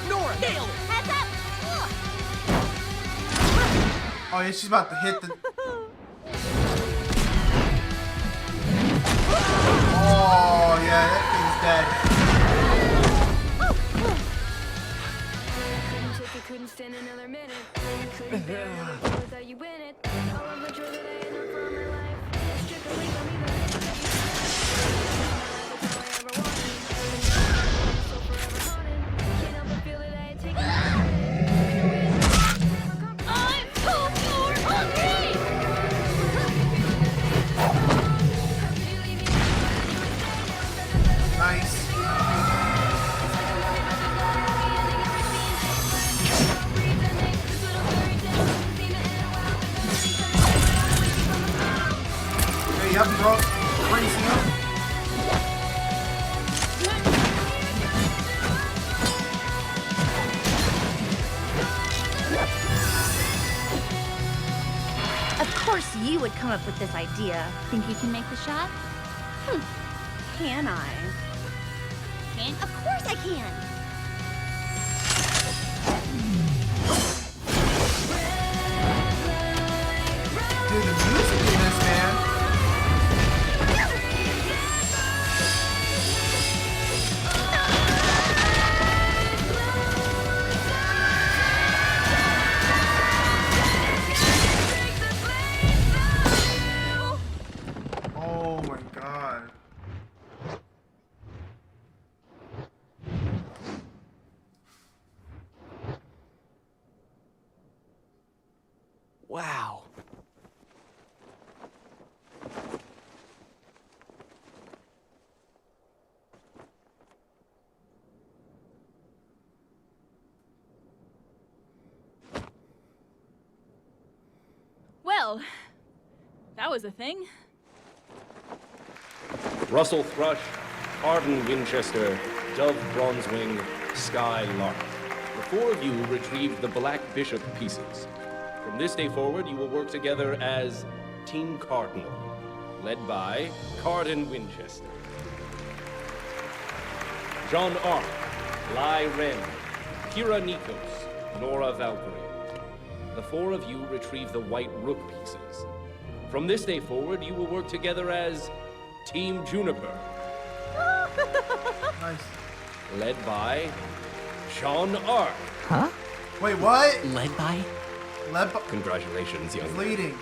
Nora, nailed it! Heads up! Oh yeah, she's about to hit the. Oh yeah, that thing's dead. Couldn't stand another minute. Couldn't bear another day without you in it. All of the joy that I had known from my life. Stripped away from me, but that's all I ever wanted. So forever haunted. Can't help but feel that I had taken it. I'm so hungry! Nice. course you would come up with this idea. Think you can make the shot? Can I? Of course I can! Dude, the music in this, man. Oh my god. Wow. Well, that was a thing. Russell Thrush, Arden Winchester, Dove Bronzewing, Sky Lark. The four of you retrieved the Black Bishop pieces. From this day forward, you will work together as Team Cardinal, led by Carden Winchester. Jaune Arc, Lai Ren, Kira Nikos, Nora Valkyrie. The four of you retrieve the White Rook pieces. From this day forward, you will work together as Team Juniper. Nice. Led by Jaune Arc. Huh? Wait, what? Led by? Congratulations, young lady. Leading.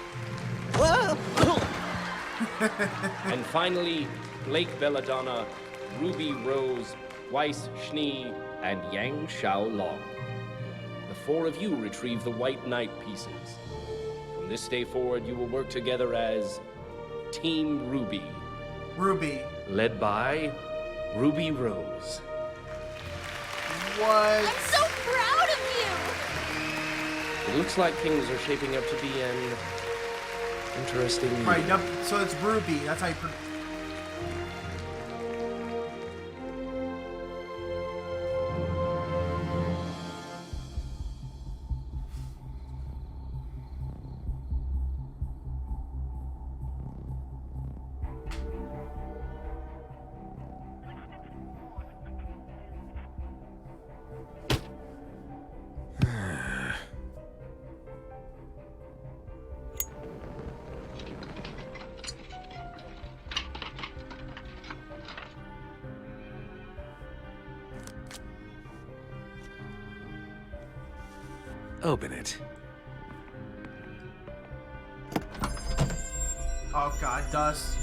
Whoa! And finally, Blake Belladonna, Ruby Rose, Weiss Schnee, and Yang Xiao Long. The four of you retrieve the White Knight pieces. From this day forward, you will work together as Team Ruby. Ruby. Led by Ruby Rose. What? I'm so proud of It looks like things are shaping up to be an interesting... Right, yep. So it's Ruby. That's how you... Open it. Oh god, dust.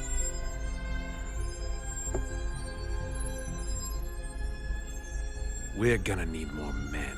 We're gonna need more men.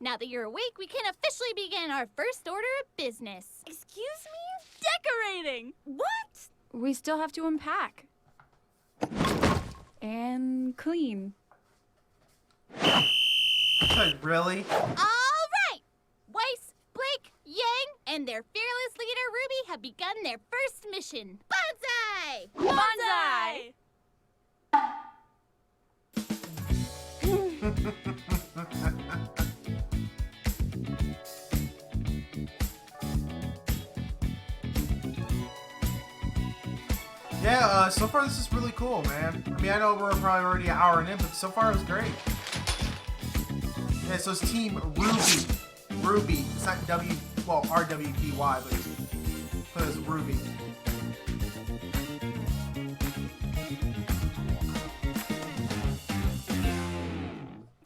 Now that you're awake, we can officially begin our first order of business. Excuse me? Decorating! What? We still have to unpack. And clean. Really? All right! Weiss, Blake, Yang, and their fearless leader, Ruby, have begun their first mission. Bonsai! Bonsai! Yeah, so far this is really cool, man. I mean, I know we're probably already an hour in, but so far it was great. Yeah, so it's Team Ruby. Ruby. It's not RWBY, but it's Ruby.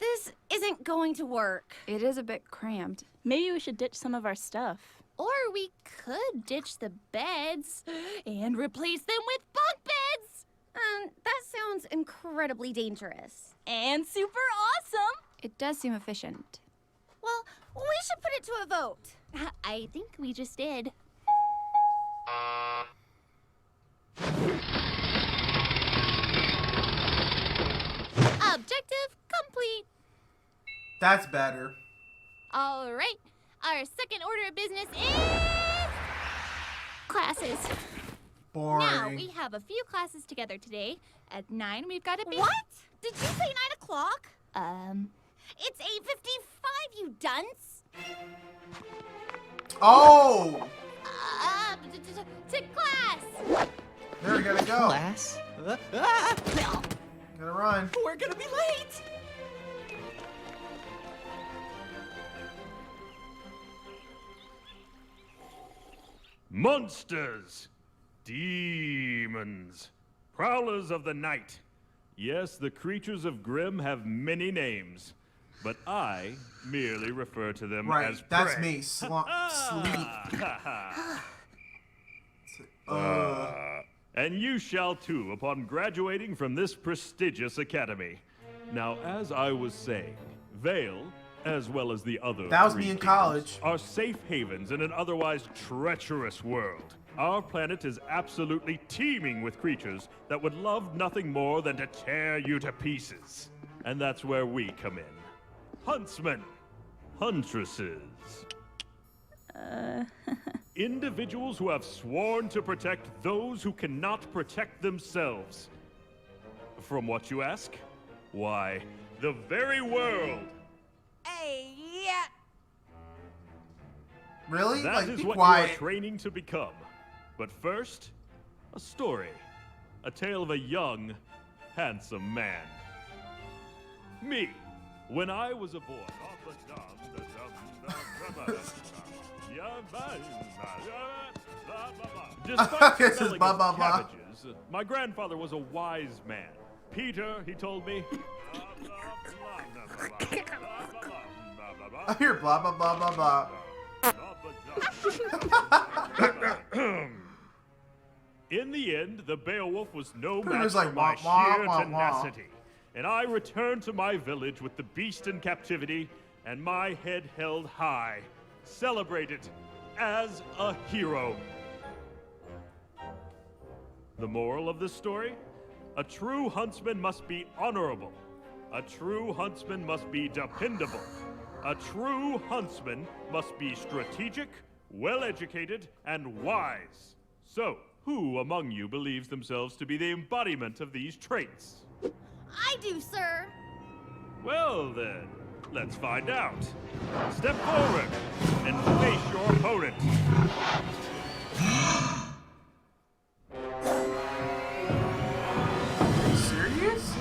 This isn't going to work. It is a bit cramped. Maybe we should ditch some of our stuff. Or we could ditch the beds and replace them with bunk beds. That sounds incredibly dangerous. And super awesome. It does seem efficient. Well, we should put it to a vote. I think we just did. Objective complete. That's better. All right. Our second order of business is classes. Boring. Now we have a few classes together today. At 9, we've got a big... What? Did you say 9 o'clock? It's 8:55, you dunce. Oh! To class. There we gotta go. Class? Gotta run. We're gonna be late! Monsters, demons, prowlers of the night. Yes, the creatures of Grimm have many names, but I merely refer to them Right, as that's prey. me. Sleep. And you shall too upon graduating from this prestigious academy. Now, as I was saying, Vale, as well as the other That was three me in kingdoms, college. are safe havens in an otherwise treacherous world. Our planet is absolutely teeming with creatures that would love nothing more than to tear you to pieces. And that's where we come in. Huntsmen, huntresses. Individuals who have sworn to protect those who cannot protect themselves. From what you ask? Why, the very world. Hey, yeah. Really? That Like, is be what quiet. you are training to become. But first, a story. A tale of a young, handsome man. Me, when I was a boy. Despite This is smelling blah, of blah, blah. cabbages, my grandfather was a wise man. Peter, he told me. I hear blah, blah, blah, blah, blah. In the end, the Beowulf was no Peter's match for like, my wah, sheer wah, wah. tenacity. And I returned to my village with the beast in captivity and my head held high, celebrated as a hero. The moral of this story? A true huntsman must be honorable. A true huntsman must be dependable. A true huntsman must be strategic, well-educated, and wise. So, who among you believes themselves to be the embodiment of these traits? I do, sir. Well then, let's find out. Step forward and face your opponent. Are you serious?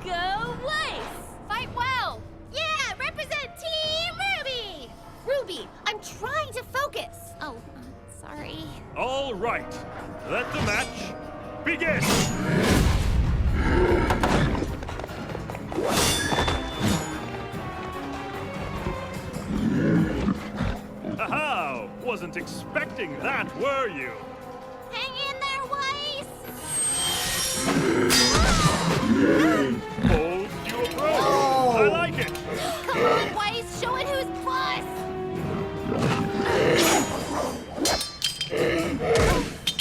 Go Weiss! Fight well! Yeah, represent Team Ruby! Ruby, I'm trying to focus. Oh, sorry. All right, let the match begin. Haha! Wasn't expecting that, were you? Hang in there, Weiss! Bold new approach. I like it. Come on, Weiss, show it who's boss!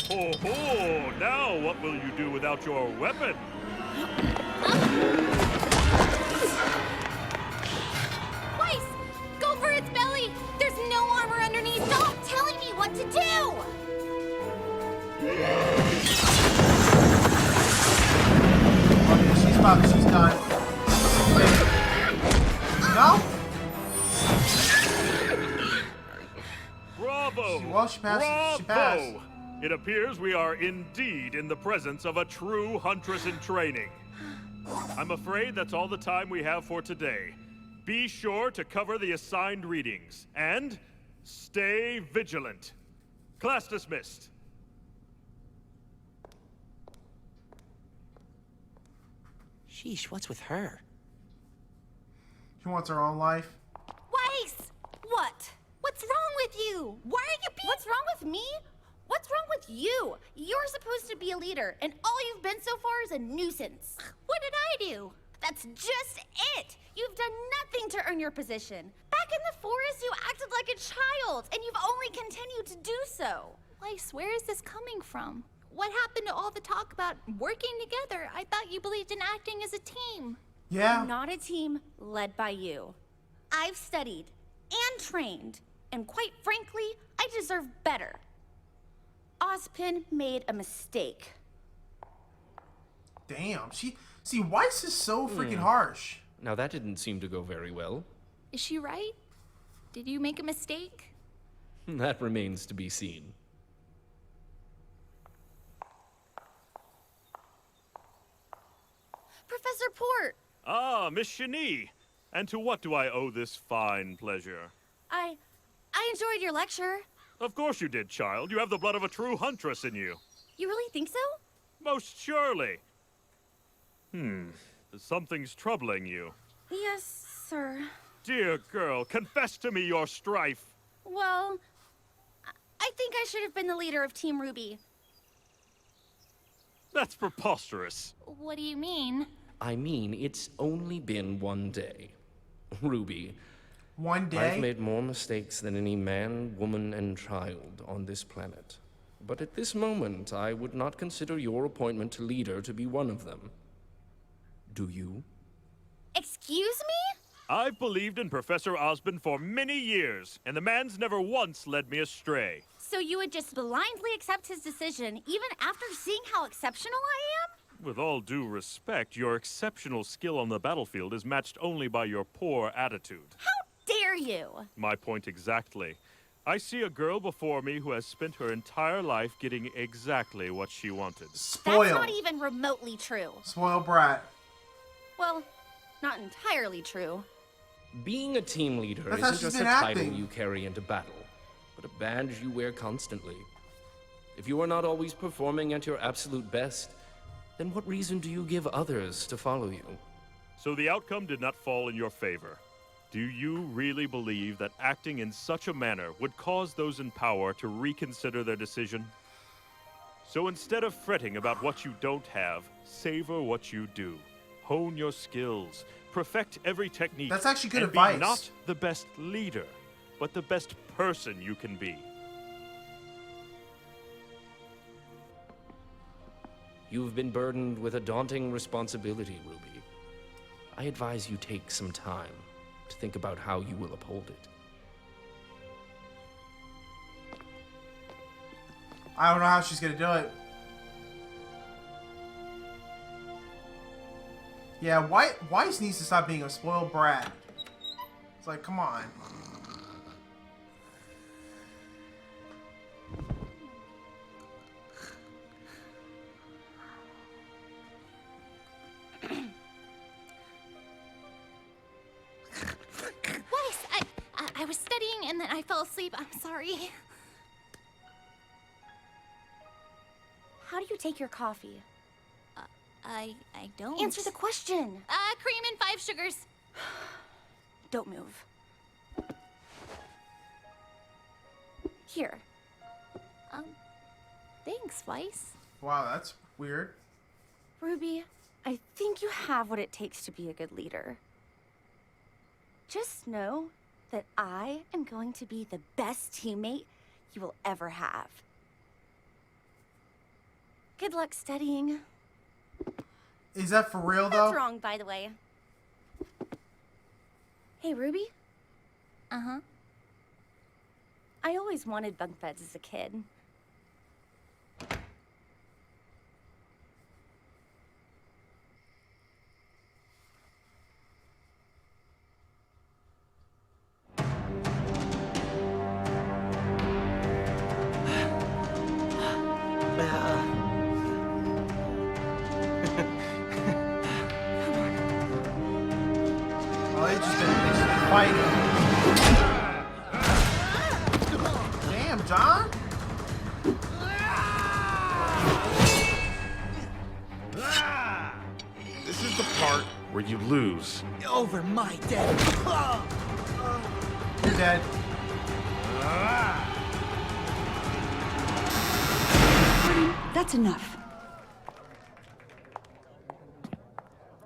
Ho ho! Now what will you do without your weapon? Weiss, go for its belly! There's no armor underneath! Stop telling me what to do! She's done. No? Bravo! Well, she passed. She passed. Bravo! It appears we are indeed in the presence of a true huntress in training. I'm afraid that's all the time we have for today. Be sure to cover the assigned readings, and stay vigilant. Class dismissed. Sheesh, what's with her? She wants her own life. Weiss! What? What's wrong with you? Why are you being... What's wrong with me? What's wrong with you? You're supposed to be a leader, and all you've been so far is a nuisance. What did I do? That's just it! You've done nothing to earn your position. Back in the Forrest, you acted like a child, and you've only continued to do so. Weiss, where is this coming from? What happened to all the talk about working together? I thought you believed in acting as a team. Yeah. Not a team led by you. I've studied and trained, and quite frankly, I deserve better. Ozpin made a mistake. Damn. See, Weiss is so freaking harsh. Now that didn't seem to go very well. Is she right? Did you make a mistake? That remains to be seen. Professor Port! Ah, Miss Shani. And to what do I owe this fine pleasure? I enjoyed your lecture. Of course you did, child. You have the blood of a true huntress in you. You really think so? Most surely. Something's troubling you. Yes, sir. Dear girl, confess to me your strife. Well, I think I should have been the leader of Team RWBY. That's preposterous. What do you mean? I mean, it's only been one day. Ruby. One day? I've made more mistakes than any man, woman, and child on this planet. But at this moment, I would not consider your appointment to leader to be one of them. Do you? Excuse me? I've believed in Professor Ozpin for many years, and the man's never once led me astray. So you would just blindly accept his decision, even after seeing how exceptional I am? With all due respect, your exceptional skill on the battlefield is matched only by your poor attitude. How dare you? My point exactly. I see a girl before me who has spent her entire life getting exactly what she wanted. Spoiled. That's not even remotely true. Spoiled brat. Well, not entirely true. Being a team leader That's how isn't she's just a been title acting. you carry into battle, but a badge you wear constantly. If you are not always performing at your absolute best, then what reason do you give others to follow you? So the outcome did not fall in your favor. Do you really believe that acting in such a manner would cause those in power to reconsider their decision? So instead of fretting about what you don't have, savor what you do. Hone your skills. Perfect every technique. That's actually good and advice. Be not the best leader, but the best person you can be. You've been burdened with a daunting responsibility, Ruby. I advise you take some time to think about how you will uphold it. I don't know how she's gonna do it. Yeah, Weiss needs to stop being a spoiled brat. It's like, come on. Weiss, I was studying and then I fell asleep. I'm sorry. How do you take your coffee? I don't. Answer the question. Cream and 5 sugars. Don't move. Here. Thanks, Weiss. Wow, that's weird. Ruby, I think you have what it takes to be a good leader. Just know that I am going to be the best teammate you will ever have. Good luck studying. Is that for real, though? That's wrong, by the way. Hey, Ruby? Uh-huh. I always wanted bunk beds as a kid. Oh, they just been fighting. Damn, John. This is the part where you lose. Over my dead. You're dead. That's enough.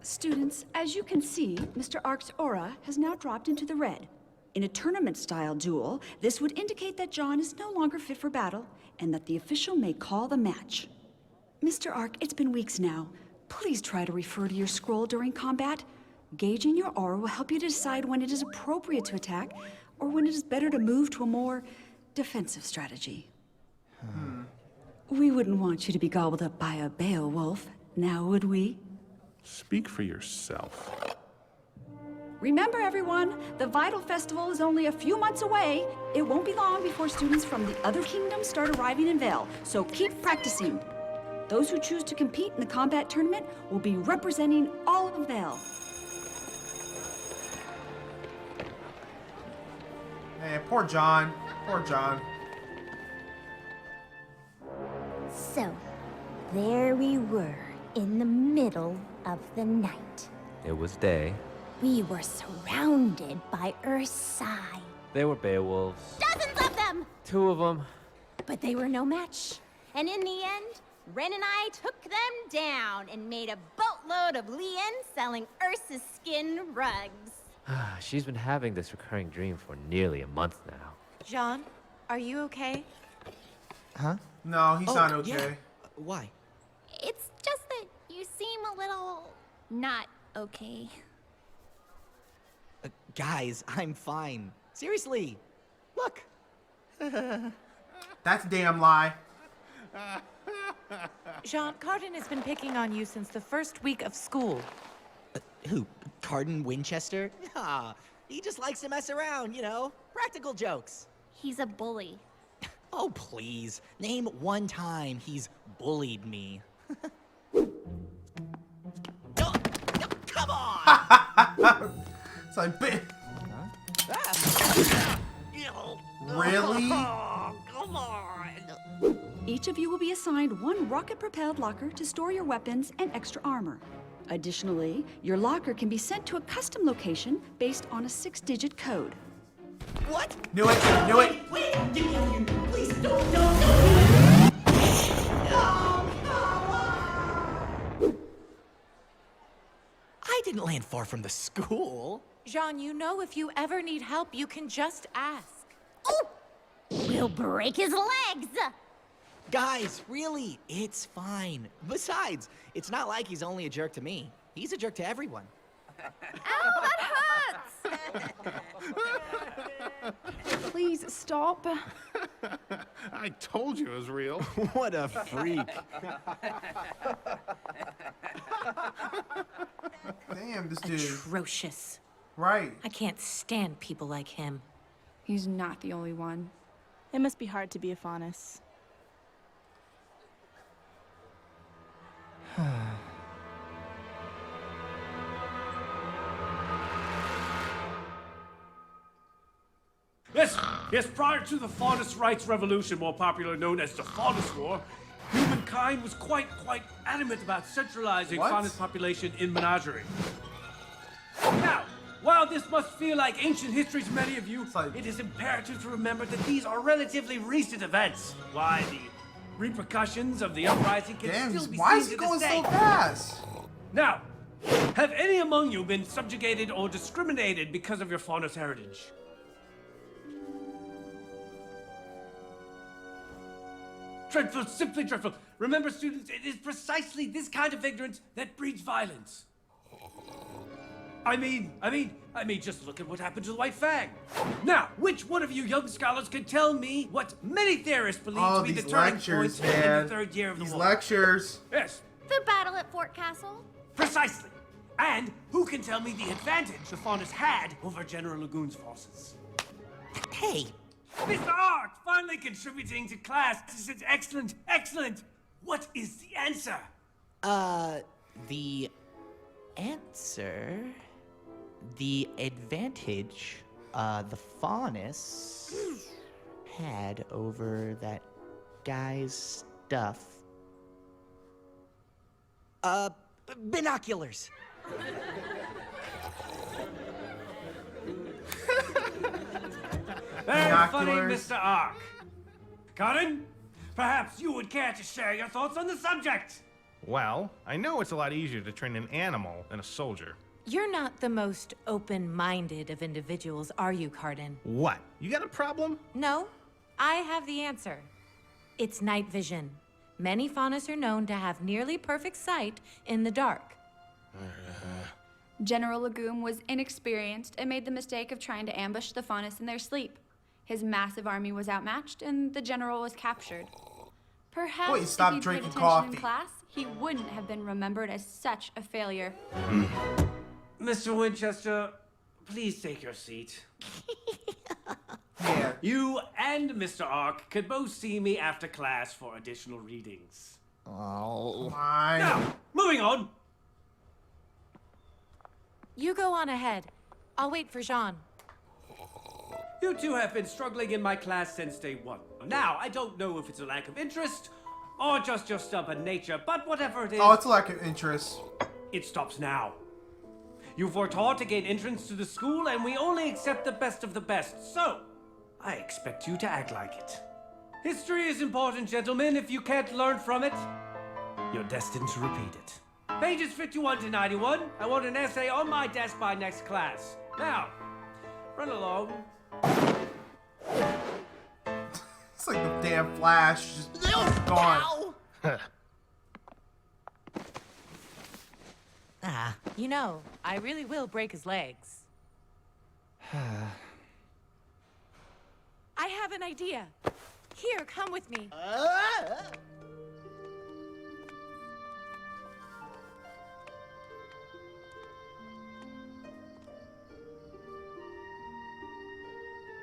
Students, as you can see, Mr. Ark's aura has now dropped into the red. In a tournament-style duel, this would indicate that Jaune is no longer fit for battle and that the official may call the match. Mr. Ark, it's been weeks now. Please try to refer to your scroll during combat. Gauging your aura will help you to decide when it is appropriate to attack or when it is better to move to a more defensive strategy. We wouldn't want you to be gobbled up by a Beowulf, now would we? Speak for yourself. Remember, everyone, the Vytal Festival is only a few months away. It won't be long before students from the other kingdoms start arriving in Vale, so keep practicing. Those who choose to compete in the combat tournament will be representing all of Vale. Hey, poor John. Poor John. So, there we were, in the middle of the night. It was day. We were surrounded by Ursai. They were Beowulfs. Dozens of them! 2 of them. But they were no match. And in the end, Ren and I took them down and made a boatload of Lien selling Ursa's skin rugs. She's been having this recurring dream for nearly a month now. Jaune, are you okay? Huh? No, he's not okay. Yeah. Why? It's just that you seem a little not okay. Guys, I'm fine. Seriously, look. That's a damn lie. Jaune, Carden has been picking on you since the first week of school. Who? Carden Winchester? Nah, he just likes to mess around, you know? Practical jokes. He's a bully. Oh, please. Name one time he's bullied me. Come on! It's like, Really? Come on! Each of you will be assigned one rocket-propelled locker to store your weapons and extra armor. Additionally, your locker can be sent to a custom location based on a 6-digit code. What? Knew it! Knew it! Wait! Please don't! I didn't land far from the school. Jaune, you know if you ever need help, you can just ask. Oh! We'll break his legs! Guys, really, it's fine. Besides, it's not like he's only a jerk to me. He's a jerk to everyone. Ow, that hurts! Please stop. I told you it was real. What a freak. Damn, this dude. Atrocious. Right. I can't stand people like him. He's not the only one. It must be hard to be a Faunus. Yes, prior to the Faunus Rights Revolution, more popularly known as the Faunus War, humankind was quite adamant about centralizing Faunus population in menagerie. Now, while this must feel like ancient history to many of you, it is imperative to remember that these are relatively recent events. Why, the repercussions of the uprising can still be why seen is he to this going so day. fast? Now, have any among you been subjugated or discriminated because of your Faunus heritage? Dreadful, simply dreadful. Remember, students, it is precisely this kind of ignorance that breeds violence. I mean, just look at what happened to the White Fang. Now, which one of you young scholars can tell me what many theorists believe to be the turning point in the third year of the war? These lectures. Yes, The battle at Fort Castle? precisely. And who can tell me the advantage the Faunus had over General Lagoon's forces? Hey! Mr. Ark, finally contributing to class. This is excellent, excellent. What is the answer? The answer... The advantage, the Faunus had over that guy's stuff. Binoculars. Very funny, Mr. Ark. Colin, perhaps you would care to share your thoughts on the subject. Well, I know it's a lot easier to train an animal than a soldier. You're not the most open-minded of individuals, are you, Cardin? What? You got a problem? No, I have the answer. It's night vision. Many faunus are known to have nearly perfect sight in the dark. General Legume was inexperienced and made the mistake of trying to ambush the faunus in their sleep. His massive army was outmatched, and the general was captured. Perhaps Wait, stop if he'd paid drinking attention coffee. in class, he wouldn't have been remembered as such a failure. Mr. Winchester, please take your seat. Yeah. You and Mr. Ark could both see me after class for additional readings. Oh. Now, moving on. You go on ahead. I'll wait for Jaune. You two have been struggling in my class since day one. Now, I don't know if it's a lack of interest or just your stubborn nature, but whatever it is... Oh, it's a lack of interest. It stops now. You were taught to gain entrance to the school, and we only accept the best of the best, so I expect you to act like it. History is important, gentlemen. If you can't learn from it, you're destined to repeat it. Pages 51 to 91. I want an essay on my desk by next class. Now, run along. It's like the damn Flash just gone. You know, I really will break his legs. I have an idea. Here, come with me.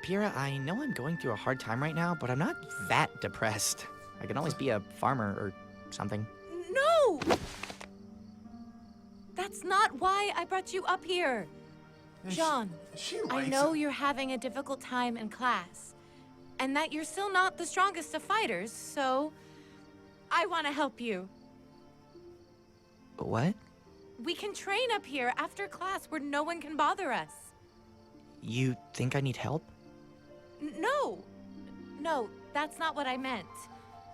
Pyrrha, I know I'm going through a hard time right now, but I'm not that depressed. I can always be a farmer or something. No! That's not why I brought you up here. Jaune, I know you're having a difficult time in class, and that you're still not the strongest of fighters, so I want to help you. What? We can train up here after class where no one can bother us. You think I need help? No, that's not what I meant.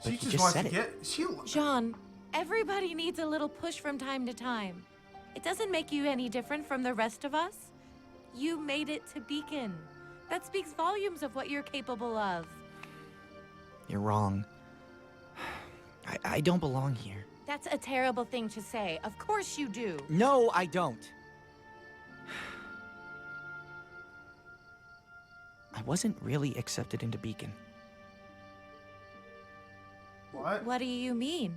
She But you just wants said to it. get. Jaune, everybody needs a little push from time to time. It doesn't make you any different from the rest of us. You made it to Beacon. That speaks volumes of what you're capable of. You're wrong. I don't belong here. That's a terrible thing to say. Of course you do. No, I don't. I wasn't really accepted into Beacon. What? What do you mean?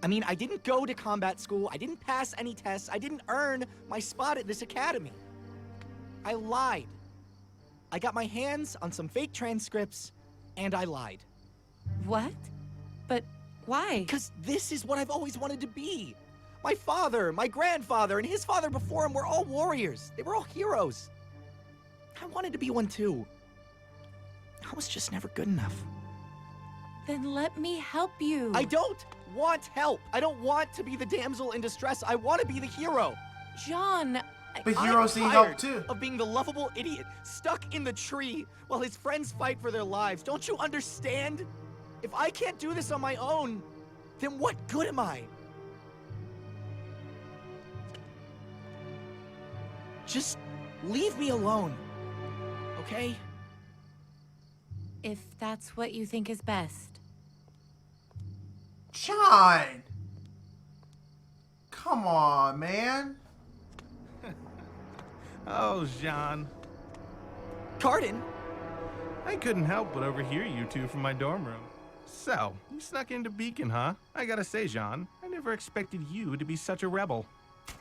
I mean, I didn't go to combat school, I didn't pass any tests, I didn't earn my spot at this academy. I lied. I got my hands on some fake transcripts, and I lied. What? But why? Because this is what I've always wanted to be. My father, my grandfather, and his father before him were all warriors. They were all heroes. I wanted to be one too. I was just never good enough. Then let me help you. I don't want help. I don't want to be the damsel in distress. I want to be the hero. Jaune. But heroes need help too. Of being the lovable idiot stuck in the tree while his friends fight for their lives. Don't you understand? If I can't do this on my own, then what good am I? Just leave me alone, okay? If that's what you think is best. Jaune! Come on, man. Oh, Jaune. Cardin? I couldn't help but overhear you two from my dorm room. So, you snuck into Beacon, huh? I gotta say, Jaune, I never expected you to be such a rebel.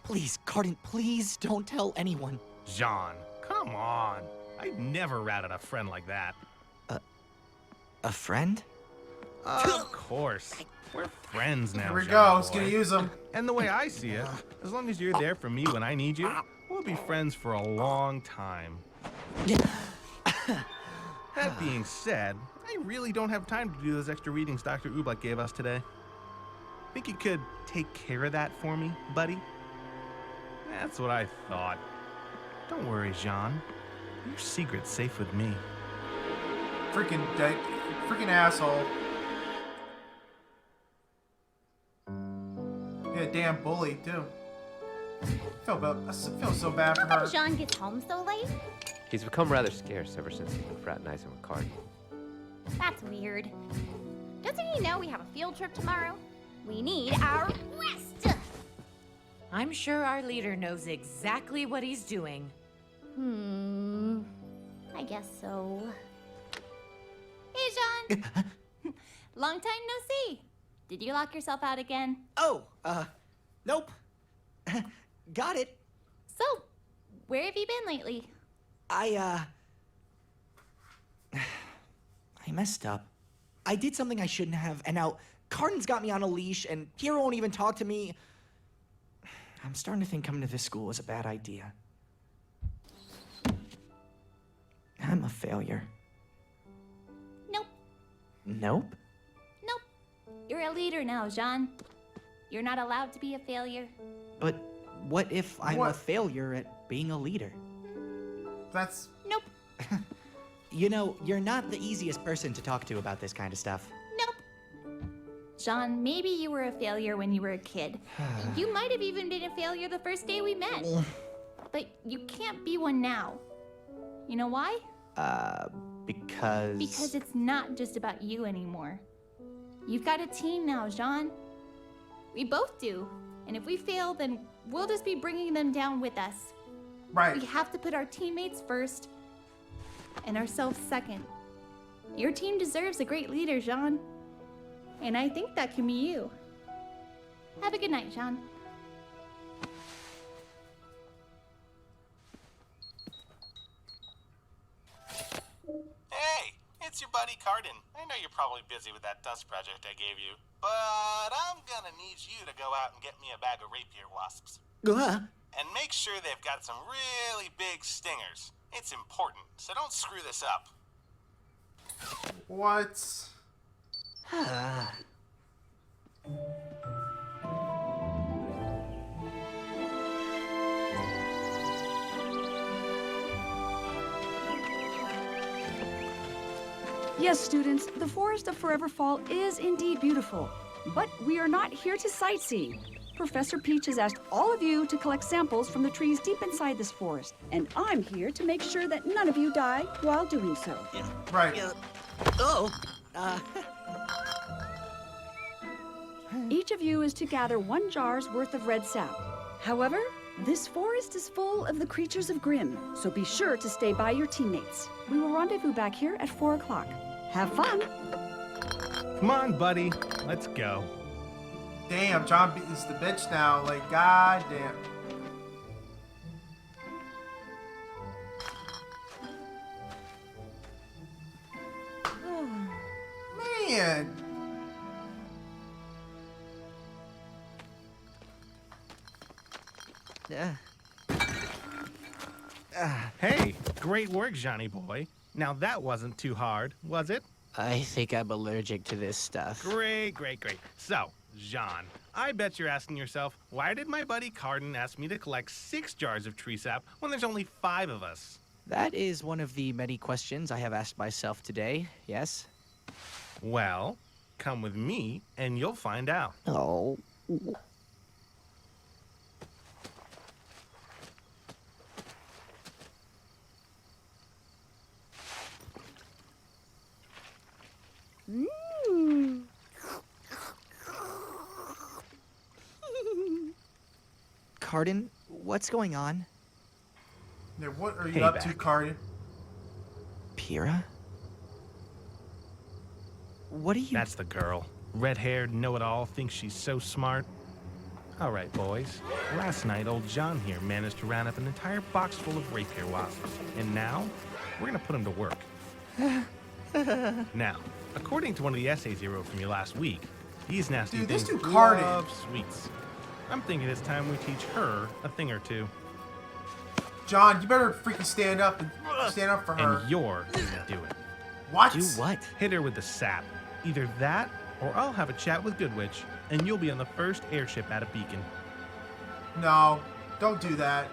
Please, Cardin, please don't tell anyone. Jaune, come on. I'd never ratted a friend like that. A friend? Of course. We're friends now, Here we Jaune go. boy. It's gonna use them. And the way I see it, as long as you're there for me when I need you, we'll be friends for a long time. That being said, I really don't have time to do those extra readings Dr. Oobleck gave us today. Think you could take care of that for me, buddy? That's what I thought. Don't worry, Jaune. Your secret's safe with me. Freaking asshole. Yeah, damn bully too. I feel so bad for How her. come Jaune gets home so late? He's become rather scarce ever since he's been fraternizing with Cardin. That's weird. Doesn't he know we have a field trip tomorrow? We need our rest! I'm sure our leader knows exactly what he's doing. I guess so. Hey, Jaune. Long time no see. Did you lock yourself out again? Oh, nope. Got it. So, where have you been lately? I messed up. I did something I shouldn't have, and now Cardin's got me on a leash, and Pierre won't even talk to me. I'm starting to think coming to this school was a bad idea. I'm a failure. Nope. Nope? Nope. You're a leader now, Jaune. You're not allowed to be a failure. But what if I'm a failure at being a leader? That's... Nope. You know, you're not the easiest person to talk to about this kind of stuff. Nope. Jaune, maybe you were a failure when you were a kid. You might have even been a failure the first day we met. But you can't be one now. You know why? Because... Because it's not just about you anymore. You've got a team now, Jaune. We both do. And if we fail, then we'll just be bringing them down with us. Right. We have to put our teammates first and ourselves second. Your team deserves a great leader, Jaune. And I think that can be you. Have a good night, Jaune. Hey, it's your buddy Cardin. I know you're probably busy with that dust project I gave you, but I'm gonna need you to go out and get me a bag of rapier wasps. And make sure they've got some really big stingers. It's important, so don't screw this up. What? Yes, students, the Forest of Forever Fall is indeed beautiful, but we are not here to sightsee. Professor Peach has asked all of you to collect samples from the trees deep inside this forest, and I'm here to make sure that none of you die while doing so. Right. Each of you is to gather 1 jar's worth of red sap. However, this forest is full of the creatures of Grimm, so be sure to stay by your teammates. We will rendezvous back here at 4 o'clock. Have fun! Come on, buddy. Let's go. Damn, Jaune is the bitch now. Like, goddamn. Man. Hey, great work, Johnny boy. Now that wasn't too hard, was it? I think I'm allergic to this stuff. Great. So, Jaune, I bet you're asking yourself, why did my buddy Cardin ask me to collect 6 jars of tree sap when there's only 5 of us? That is one of the many questions I have asked myself today, yes? Well, come with me and you'll find out. Oh. Cardin, what's going on? Yeah, what are you up to, Cardin? Pyrrha? What are you... That's the girl. Red-haired, know-it-all, thinks she's so smart. All right, boys. Last night, old Jaune here managed to round up an entire box full of rapier wasps. And now, we're gonna put him to work. Now, according to one of the essays he wrote from you last week, these nasty Dude, things this dude Cardin. love sweets. I'm thinking it's time we teach her a thing or two. Jaune, you better freaking stand up for her. And you're gonna do it. What? Do what? Hit her with the sap. Either that, or I'll have a chat with Goodwitch, and you'll be on the first airship at a beacon. No, don't do that.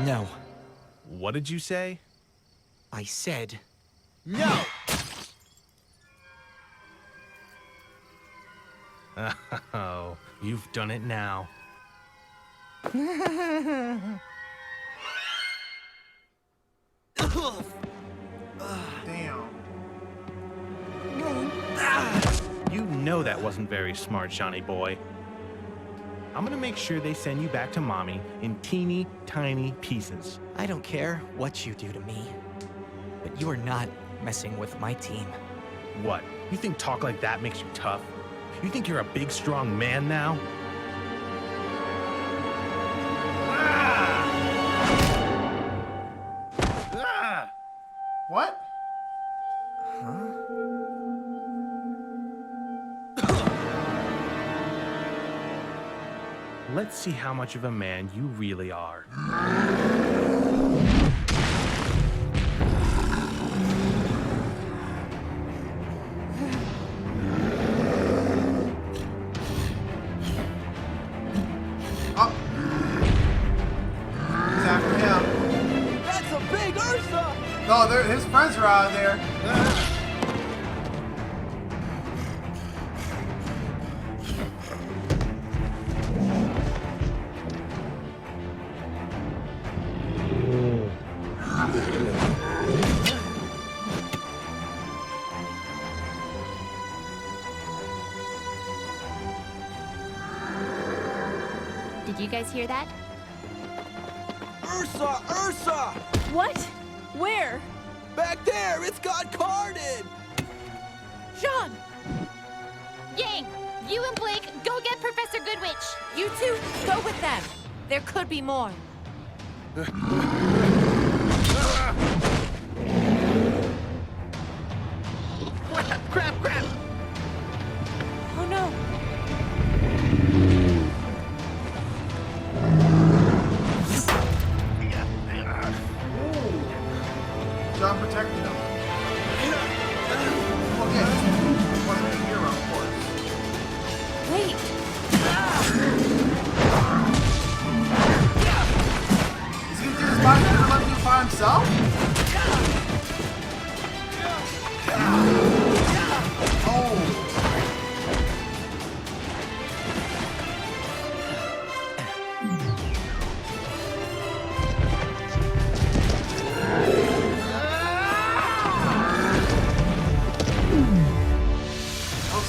No. What did you say? I said no! Oh, you've done it now. Damn. You know that wasn't very smart, Johnny boy. I'm gonna make sure they send you back to mommy in teeny tiny pieces. I don't care what you do to me, but you are not messing with my team. What? You think talk like that makes you tough? You think you're a big, strong man now? What? Let's see how much of a man you really are. Oh. He's after him. That's a big Ursa! No, his friends are out there. Did you guys hear that? Ursa! Ursa! What? Where? Back there! It's got carded! Jaune! Yang, you and Blake, go get Professor Goodwitch. You two, go with them. There could be more. Crap! Oh no! John protected him. Well, yeah, he's one of the hero, of course. Wait! Is he gonna do his body to let me by himself? Oh.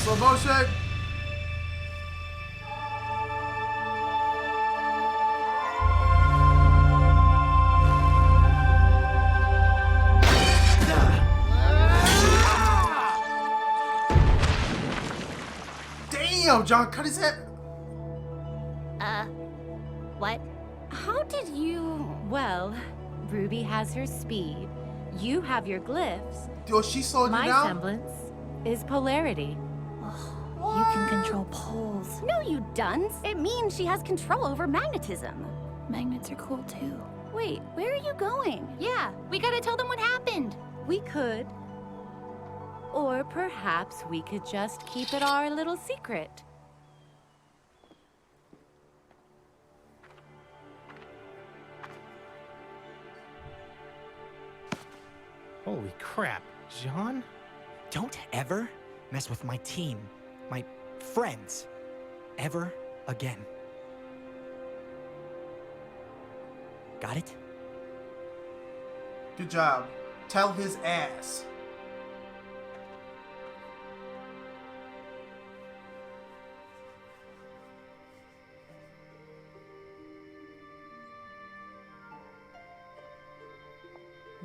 Slow motion. Damn, John cut his head. What? How did you... Well, Ruby has her speed. You have your glyphs. Yo, she slowed My you down? semblance is polarity. You can control poles. No, you dunce. It means she has control over magnetism. Magnets are cool too. Wait, where are you going? Yeah, we gotta tell them what happened. We could. Or perhaps we could just keep it our little secret. Holy crap, Jaune? Don't ever mess with my team, my friends, ever again. Got it? Good job. Tell his ass.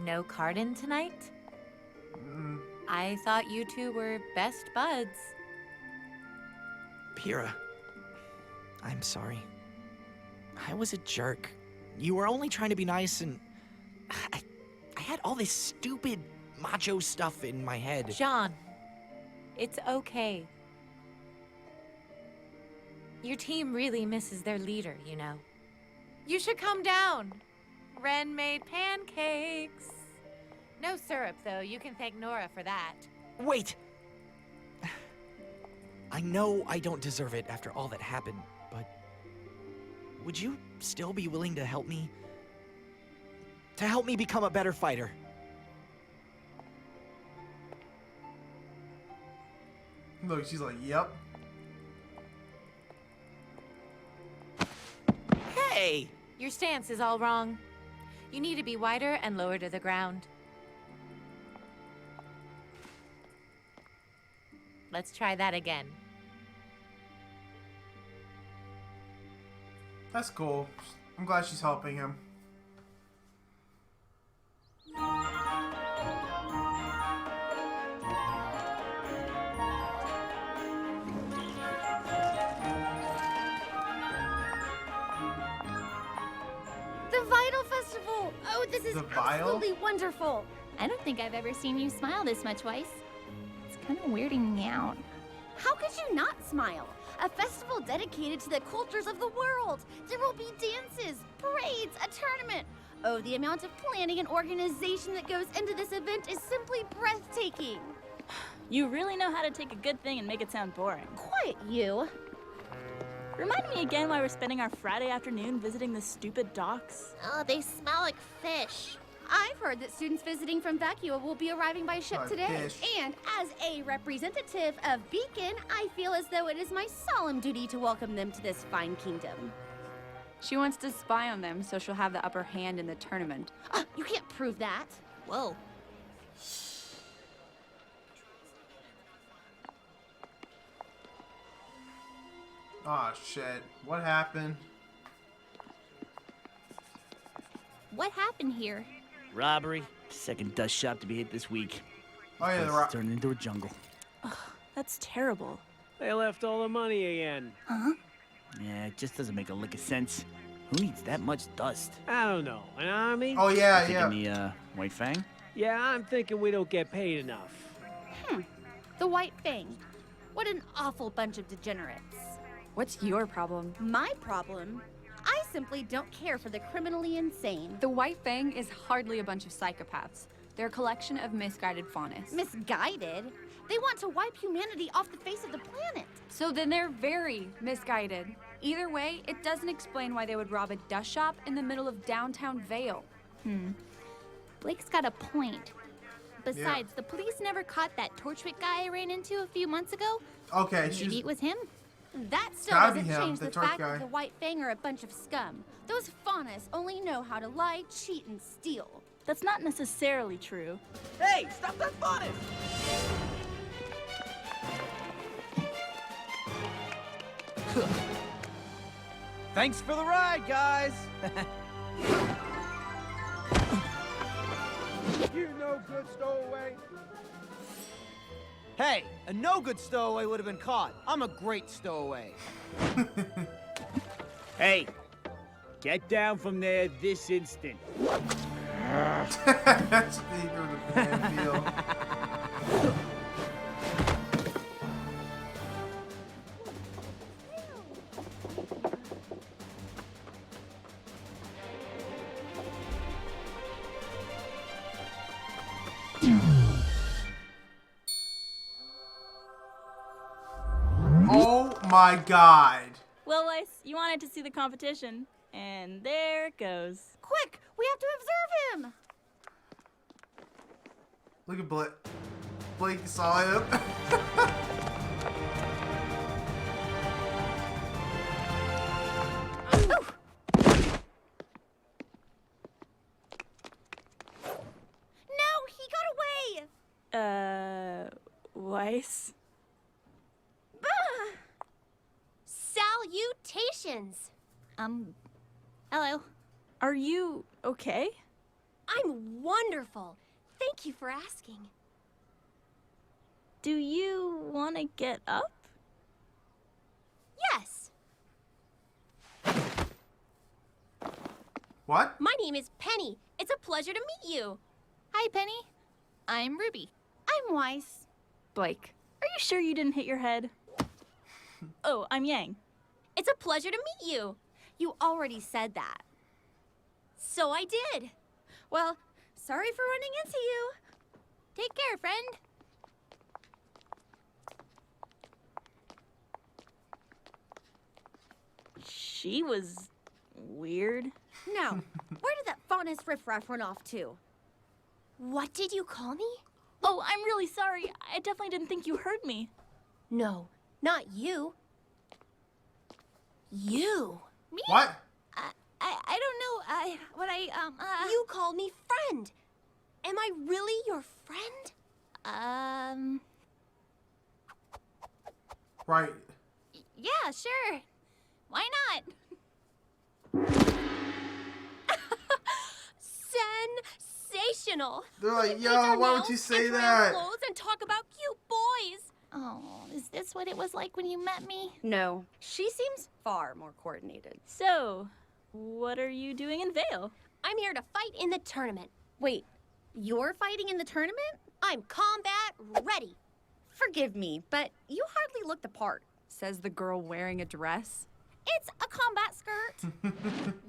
No Cardin tonight? I thought you two were best buds. Pyrrha, I'm sorry. I was a jerk. You were only trying to be nice, and I had all this stupid macho stuff in my head. Jaune, it's okay. Your team really misses their leader, you know. You should come down. Ren made pancakes. No syrup, though. You can thank Nora for that. Wait! I know I don't deserve it after all that happened, but would you still be willing to help me? to help me become a better fighter. Look, she's like, yep. Hey! Your stance is all wrong. You need to be wider and lower to the ground. Let's try that again. That's cool. I'm glad she's helping him. The Vytal Festival! Oh, this is The Vytal? absolutely wonderful! I don't think I've ever seen you smile this much, Weiss. It's kind of weirding me out. How could you not smile? A festival dedicated to the cultures of the world. There will be dances, parades, a tournament. Oh, the amount of planning and organization that goes into this event is simply breathtaking. You really know how to take a good thing and make it sound boring. Quiet, you. Remind me again why we're spending our Friday afternoon visiting the stupid docks. Oh, they smell like fish. I've heard that students visiting from Vacua will be arriving by ship Like today. fish. And as a representative of Beacon, I feel as though it is my solemn duty to welcome them to this fine kingdom. She wants to spy on them so she'll have the upper hand in the tournament. You can't prove that. Whoa. Oh shit. What happened? What happened here? Robbery. Second dust shop to be hit this week. Oh yeah, the Place turned into a jungle. That's terrible. They left all the money again. Huh? Yeah, it just doesn't make a lick of sense. Who needs that much dust? I don't know. An army? Oh yeah, You yeah. thinking the White Fang? Yeah, I'm thinking we don't get paid enough. The White Fang. What an awful bunch of degenerates. What's your problem? My problem? I simply don't care for the criminally insane. The White Fang is hardly a bunch of psychopaths. They're a collection of misguided faunus. Misguided? They want to wipe humanity off the face of the planet. So then they're very misguided. Either way, it doesn't explain why they would rob a dust shop in the middle of downtown Vale. Blake's got a point. Besides, the police never caught that Torchwick guy I ran into a few months ago. Okay, Maybe she's it was him. That still Gotta be doesn't him, change the the Torch fact guy. that the White Fang are a bunch of scum. Those faunus only know how to lie, cheat, and steal. That's not necessarily true. Hey, stop that faunus! Thanks for the ride, guys! You no good stowaway. Hey, a no good stowaway would have been caught. I'm a great stowaway. Hey, get down from there this instant. That's the man feel. Oh my god. Well, Weiss, you wanted to see the competition, and there it goes. Quick, we have to observe him. Look at Blake. Blake saw him. No, he got away. Weiss? Salutations. Hello. Are you okay? I'm wonderful. Thank you for asking. Do you want to get up? Yes. What? My name is Penny. It's a pleasure to meet you. Hi, Penny. I'm Ruby. I'm Weiss. Blake. Are you sure you didn't hit your head? Oh, I'm Yang. It's a pleasure to meet you. You already said that. So I did. Well, sorry for running into you. Take care, friend. She was weird. Now, where did that Faunus riffraff run off to? What did you call me? Oh, I'm really sorry. I definitely didn't think you heard me. No, not you. You. Me? What? I don't know. You called me friend. Am I really your friend? Right. Yeah, sure. Why not? Sensational. They're like, We paint yo, our why would nails you say and wear that? clothes and talk about cute boys. Oh, is this what it was like when you met me? No, she seems far more coordinated. So, what are you doing in Vale? I'm here to fight in the tournament. Wait, you're fighting in the tournament? I'm combat ready. Forgive me, but you hardly look the part. Says the girl wearing a dress. It's a combat skirt.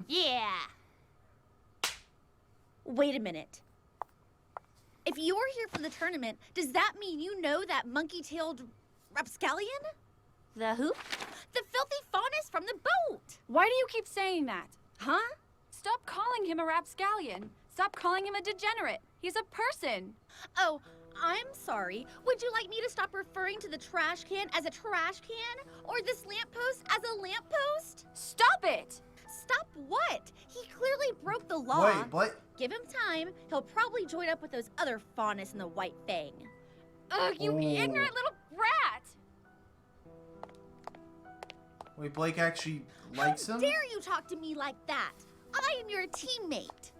Yeah. Wait a minute. If you're here for the tournament, does that mean you know that monkey-tailed rapscallion? The who? The filthy faunus from the boat! Why do you keep saying that? Huh? Stop calling him a rapscallion. Stop calling him a degenerate. He's a person. Oh, I'm sorry. Would you like me to stop referring to the trash can as a trash can? Or this lamppost as a lamppost? Stop it! Stop what? He clearly broke the law. Wait, what? Give him time. He'll probably join up with those other faunus in the White Fang. Ugh, you ignorant little brat! Wait, Blake actually likes him? How dare you talk to me like that? I am your teammate.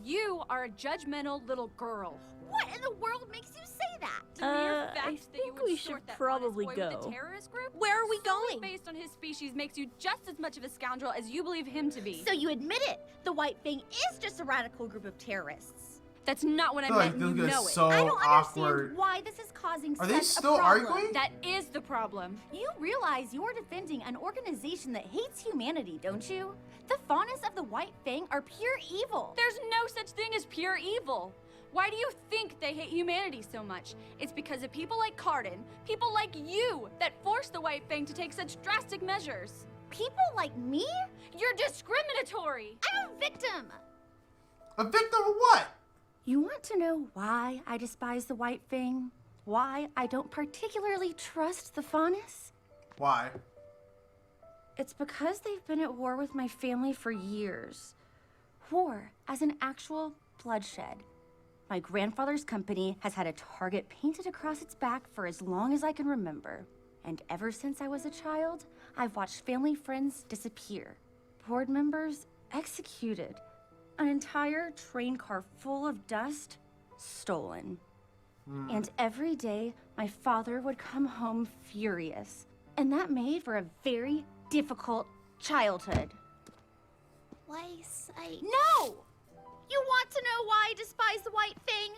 You are a judgmental little girl. What in the world makes you say that? The mere fact I that you think would we sort should that probably honest boy with go. the terrorist group? Where are we solely going? Based on his species makes you just as much of a scoundrel as you believe him to be. So you admit it. The White Fang is just a radical group of terrorists. That's not what I feel like meant, and this you is know it. so I don't awkward. understand why this is causing Are such they still a problem. arguing? That is the problem. You realize you're defending an organization that hates humanity, don't you? The faunus of the White Fang are pure evil. There's no such thing as pure evil. Why do you think they hate humanity so much? It's because of people like Cardin, people like you, that force the White Fang to take such drastic measures. People like me? You're discriminatory. I'm a victim. A victim of what? You want to know why I despise the White Fang? Why I don't particularly trust the faunus? Why? It's because they've been at war with my family for years. War as an actual bloodshed. My grandfather's company has had a target painted across its back for as long as I can remember. And ever since I was a child, I've watched family friends disappear. Board members executed. An entire train car full of dust stolen. And every day, my father would come home furious. And that made for a very difficult childhood. Weiss, No! You want to know why I despise the White Fang?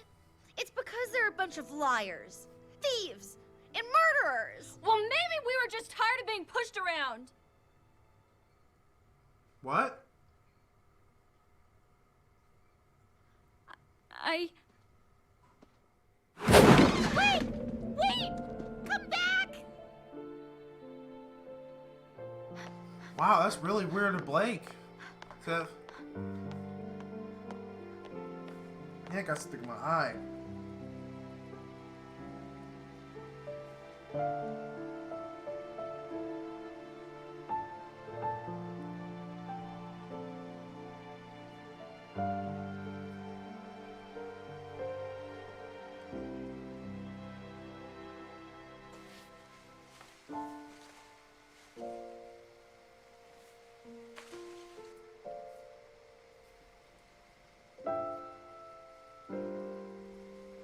It's because they're a bunch of liars, thieves, and murderers. Well, maybe we were just tired of being pushed around. What? Wait! Wait! Come back! Wow, that's really weird of Blake. So, yeah, I got something in my eye.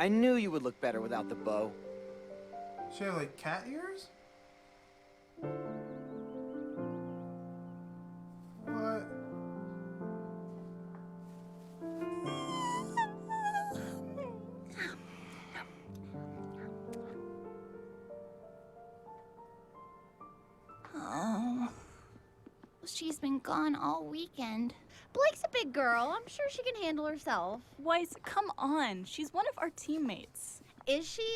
I knew you would look better without the bow. She have like cat ears? What? Oh. She's been gone all weekend. Blake's a big girl. I'm sure she can handle herself. Weiss, come on. She's one of our teammates. Is she?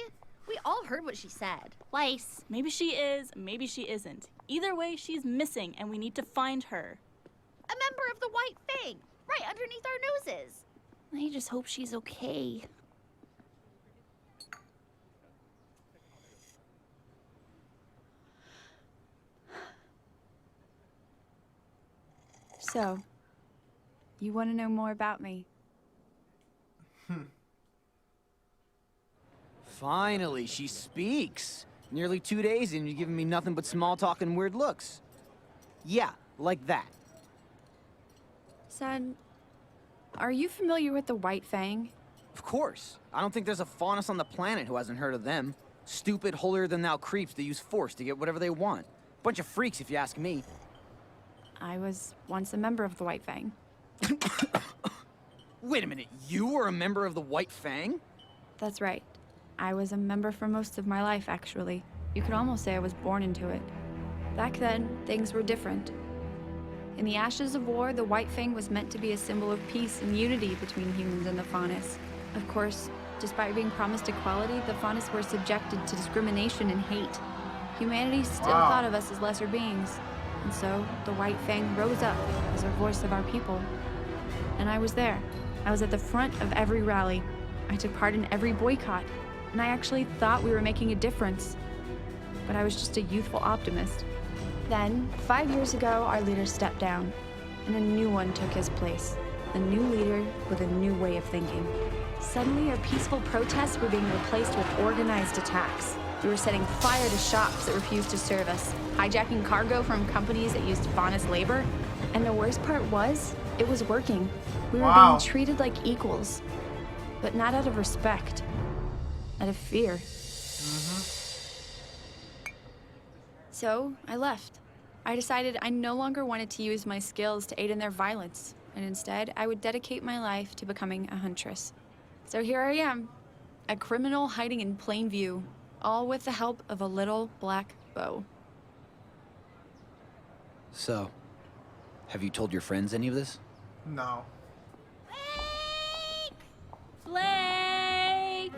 We all heard what she said. Weiss. Maybe she is, maybe she isn't. Either way, she's missing, and we need to find her. A member of the White Fang. right underneath our noses. I just hope she's okay. So, you want to know more about me? Finally, she speaks. Nearly 2 days and you're giving me nothing but small talk and weird looks. Yeah, like that. Son, are you familiar with the White Fang? Of course. I don't think there's a faunus on the planet who hasn't heard of them. Stupid, holier-than-thou creeps that use force to get whatever they want. Bunch of freaks, if you ask me. I was once a member of the White Fang. Wait a minute, you were a member of the White Fang? That's right. I was a member for most of my life, actually. You could almost say I was born into it. Back then, things were different. In the ashes of war, the White Fang was meant to be a symbol of peace and unity between humans and the faunus. Of course, despite being promised equality, the faunus were subjected to discrimination and hate. Humanity still thought of us as lesser beings. And so, the White Fang rose up as a voice of our people. And I was there. I was at the front of every rally. I took part in every boycott. And I actually thought we were making a difference. But I was just a youthful optimist. Then, 5 years ago, our leader stepped down, and a new one took his place. A new leader with a new way of thinking. Suddenly, our peaceful protests were being replaced with organized attacks. We were setting fire to shops that refused to serve us, hijacking cargo from companies that used faunus labor. And the worst part was, it was working. We were being treated like equals, but not out of respect, out of fear. So, I left. I decided I no longer wanted to use my skills to aid in their violence, and instead, I would dedicate my life to becoming a huntress. So here I am, a criminal hiding in plain view, all with the help of a little black bow. So, have you told your friends any of this? No. Blake! Blake!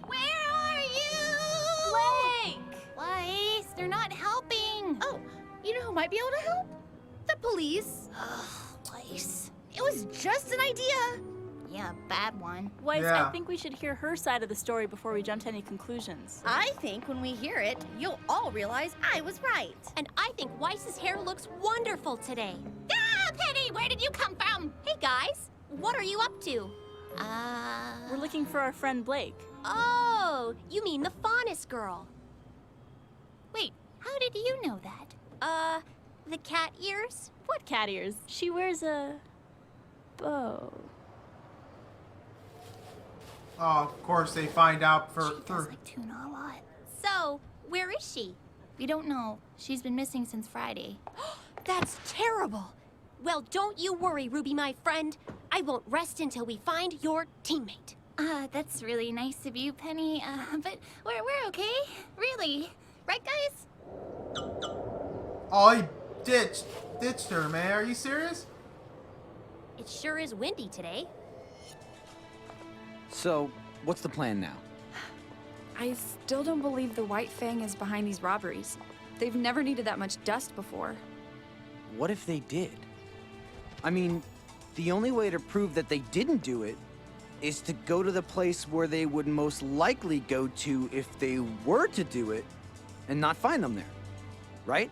Where are you? Blake! Weiss, they're not helping. Oh, you know who might be able to help? The police. Ugh, Weiss. It was just an idea. Yeah, bad one. Weiss, I think we should hear her side of the story before we jump to any conclusions. I think when we hear it, you'll all realize I was right. And I think Weiss's hair looks wonderful today. Ah, Penny, where did you come from? Hey, guys, what are you up to? We're looking for our friend Blake. Oh, you mean the faunus girl. Wait, how did you know that? The cat ears? What cat ears? She wears a bow. Oh, of course they find out for. She does like tuna a lot. So, where is she? We don't know. She's been missing since Friday. That's terrible. Well, don't you worry, Ruby, my friend. I won't rest until we find your teammate. That's really nice of you, Penny. But we're okay. Really. Right, guys? Oh, he ditched her, man. Are you serious? It sure is windy today. So, what's the plan now? I still don't believe the White Fang is behind these robberies. They've never needed that much dust before. What if they did? I mean, the only way to prove that they didn't do it is to go to the place where they would most likely go to if they were to do it and not find them there, right?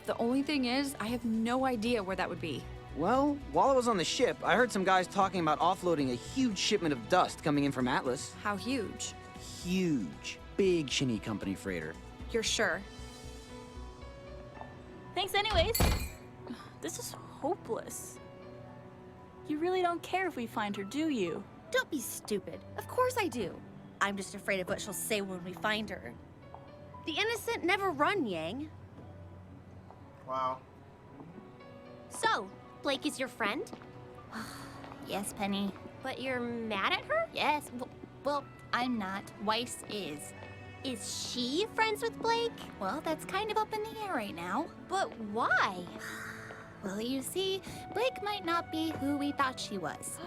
The only thing is, I have no idea where that would be. Well, while I was on the ship, I heard some guys talking about offloading a huge shipment of dust coming in from Atlas. How huge? Huge. Big Shinny Company freighter. You're sure? Thanks anyways. This is hopeless. You really don't care if we find her, do you? Don't be stupid. Of course I do. I'm just afraid of what she'll say when we find her. The innocent never run, Yang. Wow. So, Blake is your friend? Yes, Penny. But you're mad at her? Yes. Well, I'm not. Weiss is. Is she friends with Blake? Well, that's kind of up in the air right now. But why? Well, you see, Blake might not be who we thought she was.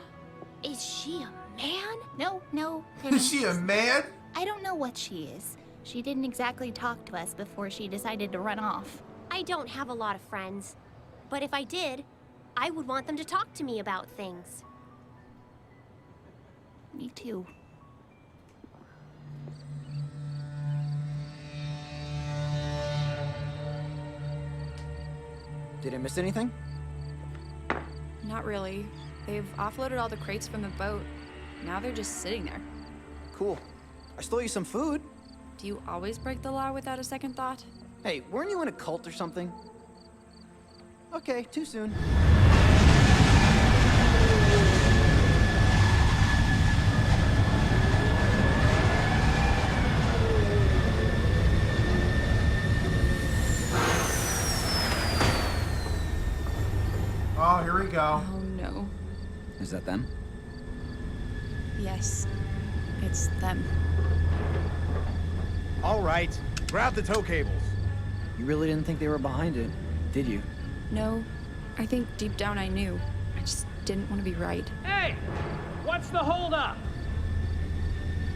Is she a man? No, Penny. Is she a man? I don't know what she is. She didn't exactly talk to us before she decided to run off. I don't have a lot of friends. But if I did, I would want them to talk to me about things. Me too. Did I miss anything? Not really. They've offloaded all the crates from the boat. Now they're just sitting there. Cool. I stole you some food. Do you always break the law without a second thought? Hey, weren't you in a cult or something? Okay, too soon. Oh, here we go. Oh no. Is that them? Yes. It's them. All right, grab the tow cables. You really didn't think they were behind it, did you? No. I think deep down I knew. I just didn't want to be right. Hey! What's the holdup?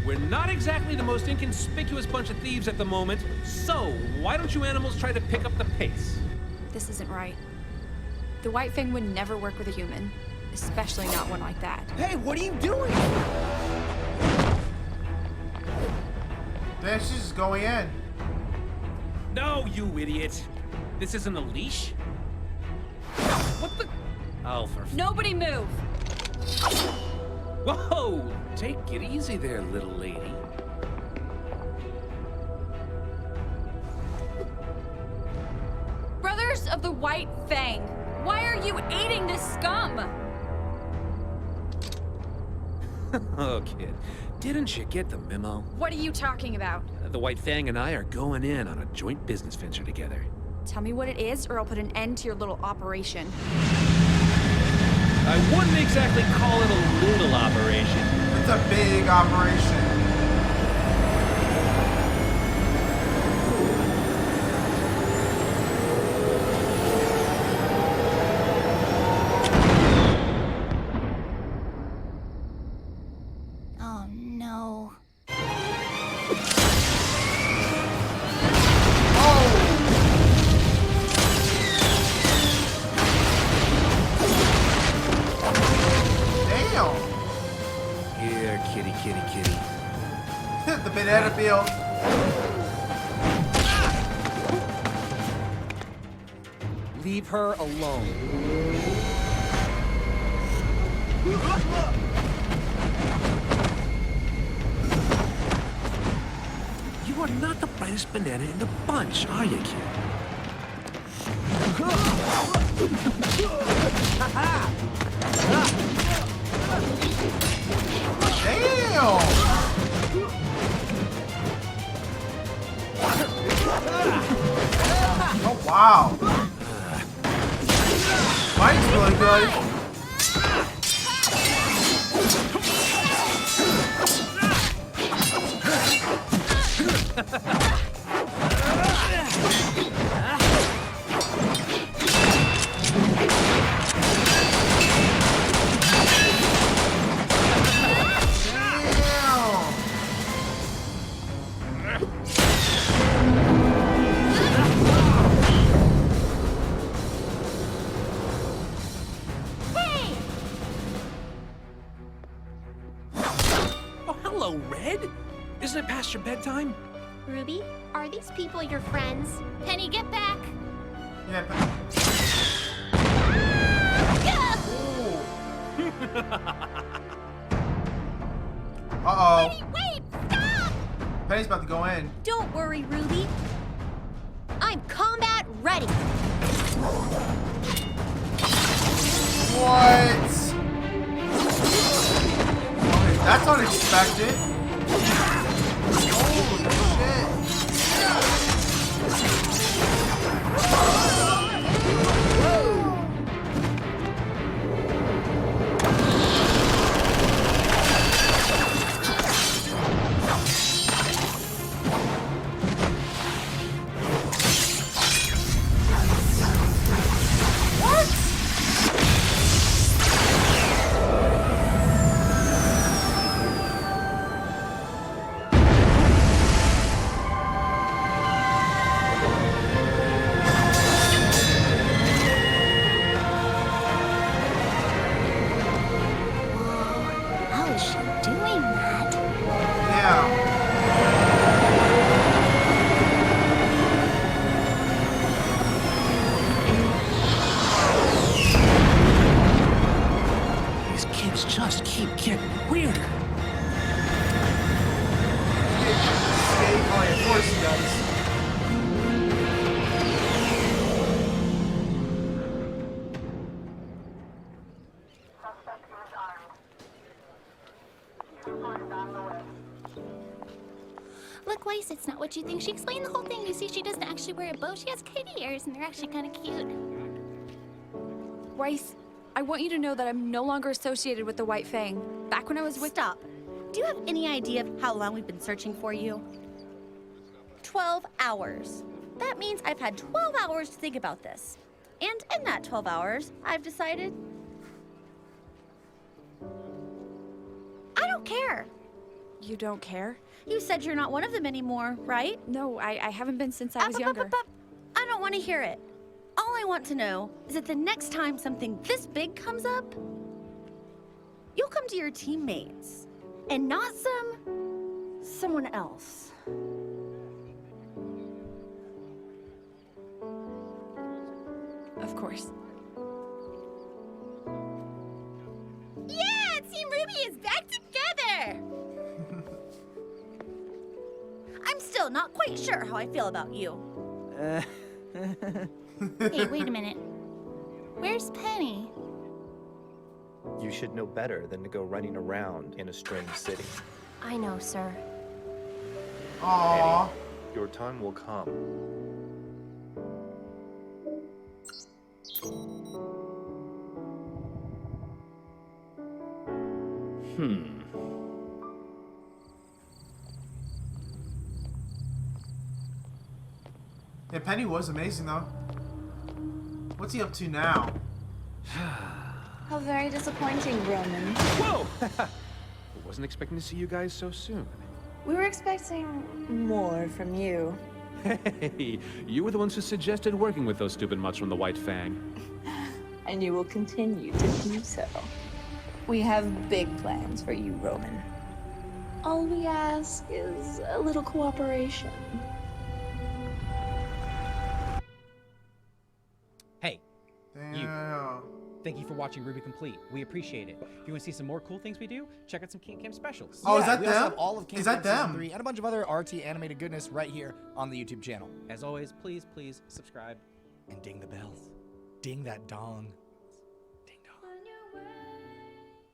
We're not exactly the most inconspicuous bunch of thieves at the moment, so why don't you animals try to pick up the pace? This isn't right. The White Fang would never work with a human, especially not one like that. Hey, what are you doing? Damn, she's just going in. No, you idiot. This isn't a leash? What the? Oh, for... Nobody move! Whoa! Take it easy there, little lady. Brothers of the White Fang, why are you aiding this scum? Oh, kid. Didn't you get the memo? What are you talking about? The White Fang and I are going in on a joint business venture together. Tell me what it is, or I'll put an end to your little operation. I wouldn't exactly call it a little operation. It's a big operation. Oh no. Here, kitty, kitty, kitty. The banana peel. Leave her alone. You are not the brightest banana in the bunch, are you, kid? Damn! Oh, wow. Mike's really good. Isn't it past your bedtime? Ruby, are these people your friends? Penny, get back! Yeah, uh-oh. Penny, wait! Stop! Penny's about to go in. Don't worry, Ruby. I'm combat ready. What? Okay, that's unexpected. Holy shit. is she doing that? Yeah. These kids just keep getting weirder. Oh, yeah, of course he does. Look, Weiss, it's not what you think. She explained the whole thing. You see, she doesn't actually wear a bow. She has kitty ears, and they're actually kind of cute. Weiss, I want you to know that I'm no longer associated with the White Fang. Back when I was with— Stop. Do you have any idea of how long we've been searching for you? 12 hours. That means I've had 12 hours to think about this. And in that 12 hours, I've decided... I don't care. You don't care? You said you're not one of them anymore, right? No, I haven't been since I was younger. I don't want to hear it. All I want to know is that the next time something this big comes up, you'll come to your teammates and not someone else. Of course. Yeah, Team RWBY is back together! I'm still not quite sure how I feel about you. Hey, wait a minute. Where's Penny? You should know better than to go running around in a strange city. I know, sir. Aww. Penny, your time will come. Yeah, Penny was amazing though. What's he up to now? How very disappointing, Roman. Whoa! I wasn't expecting to see you guys so soon. We were expecting more from you. Hey, you were the ones who suggested working with those stupid mutts from the White Fang. And you will continue to do so. We have big plans for you, Roman. All we ask is a little cooperation. Hey, you. Damn. Thank you for watching RWBY Complete. We appreciate it. If you want to see some more cool things we do, check out some King Camp specials. Oh, is that we also them? have all of King Is that Camp Season them? 3 and a bunch of other RT animated goodness right here on the YouTube channel. As always, please subscribe. And ding the bells. Ding that dong.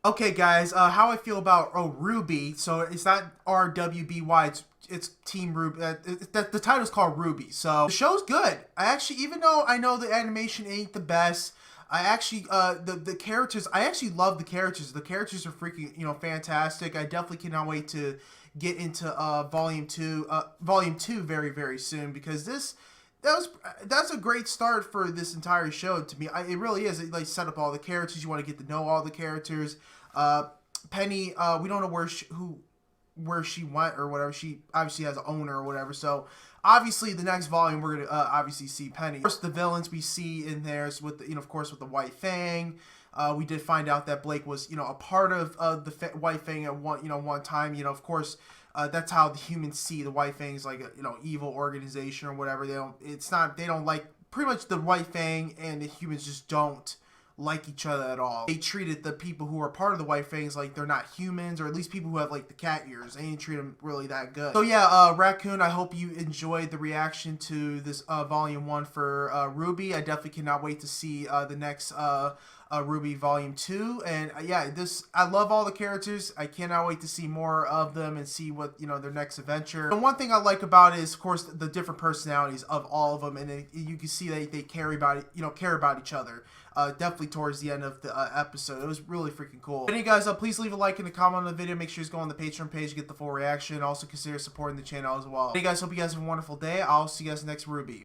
Okay, guys, how I feel about RWBY. So it's not RWBY. It's Team RWBY. The title's called RWBY. So the show's good. I actually, even though I know the animation ain't the best, I actually the characters. I actually love the characters. The characters are freaking fantastic. I definitely cannot wait to get into Volume 2 very, very soon, because that's a great start for this entire show to me. It really is. It like set up all the characters. You want to get to know all the characters. Penny, we don't know where she went or whatever. She obviously has an owner or whatever. So obviously the next volume we're gonna obviously see Penny. Of course, the villains we see in there is with of course with the White Fang. We did find out that Blake was a part of the White Fang at one time. Of course. That's how the humans see the White Fangs, like evil organization or whatever. They don't like, pretty much the White Fang and the humans just don't like each other at all. They treated the people who are part of the White Fangs like they're not humans, or at least people who have like the cat ears. They didn't treat them really that good. So yeah, Raccoon, I hope you enjoyed the reaction to this Volume 1 for RWBY. I definitely cannot wait to see the next RWBY Volume 2, and yeah, I love all the characters. I cannot wait to see more of them and see what their next adventure. And one thing I like about it is, of course, the different personalities of all of them, and you can see that they care about each other. Definitely towards the end of the episode, it was really freaking cool. Anyway, guys, please leave a like and a comment on the video. Make sure you go on the Patreon page to get the full reaction. Also consider supporting the channel as well. Hey guys, hope you guys have a wonderful day. I'll see you guys next RWBY.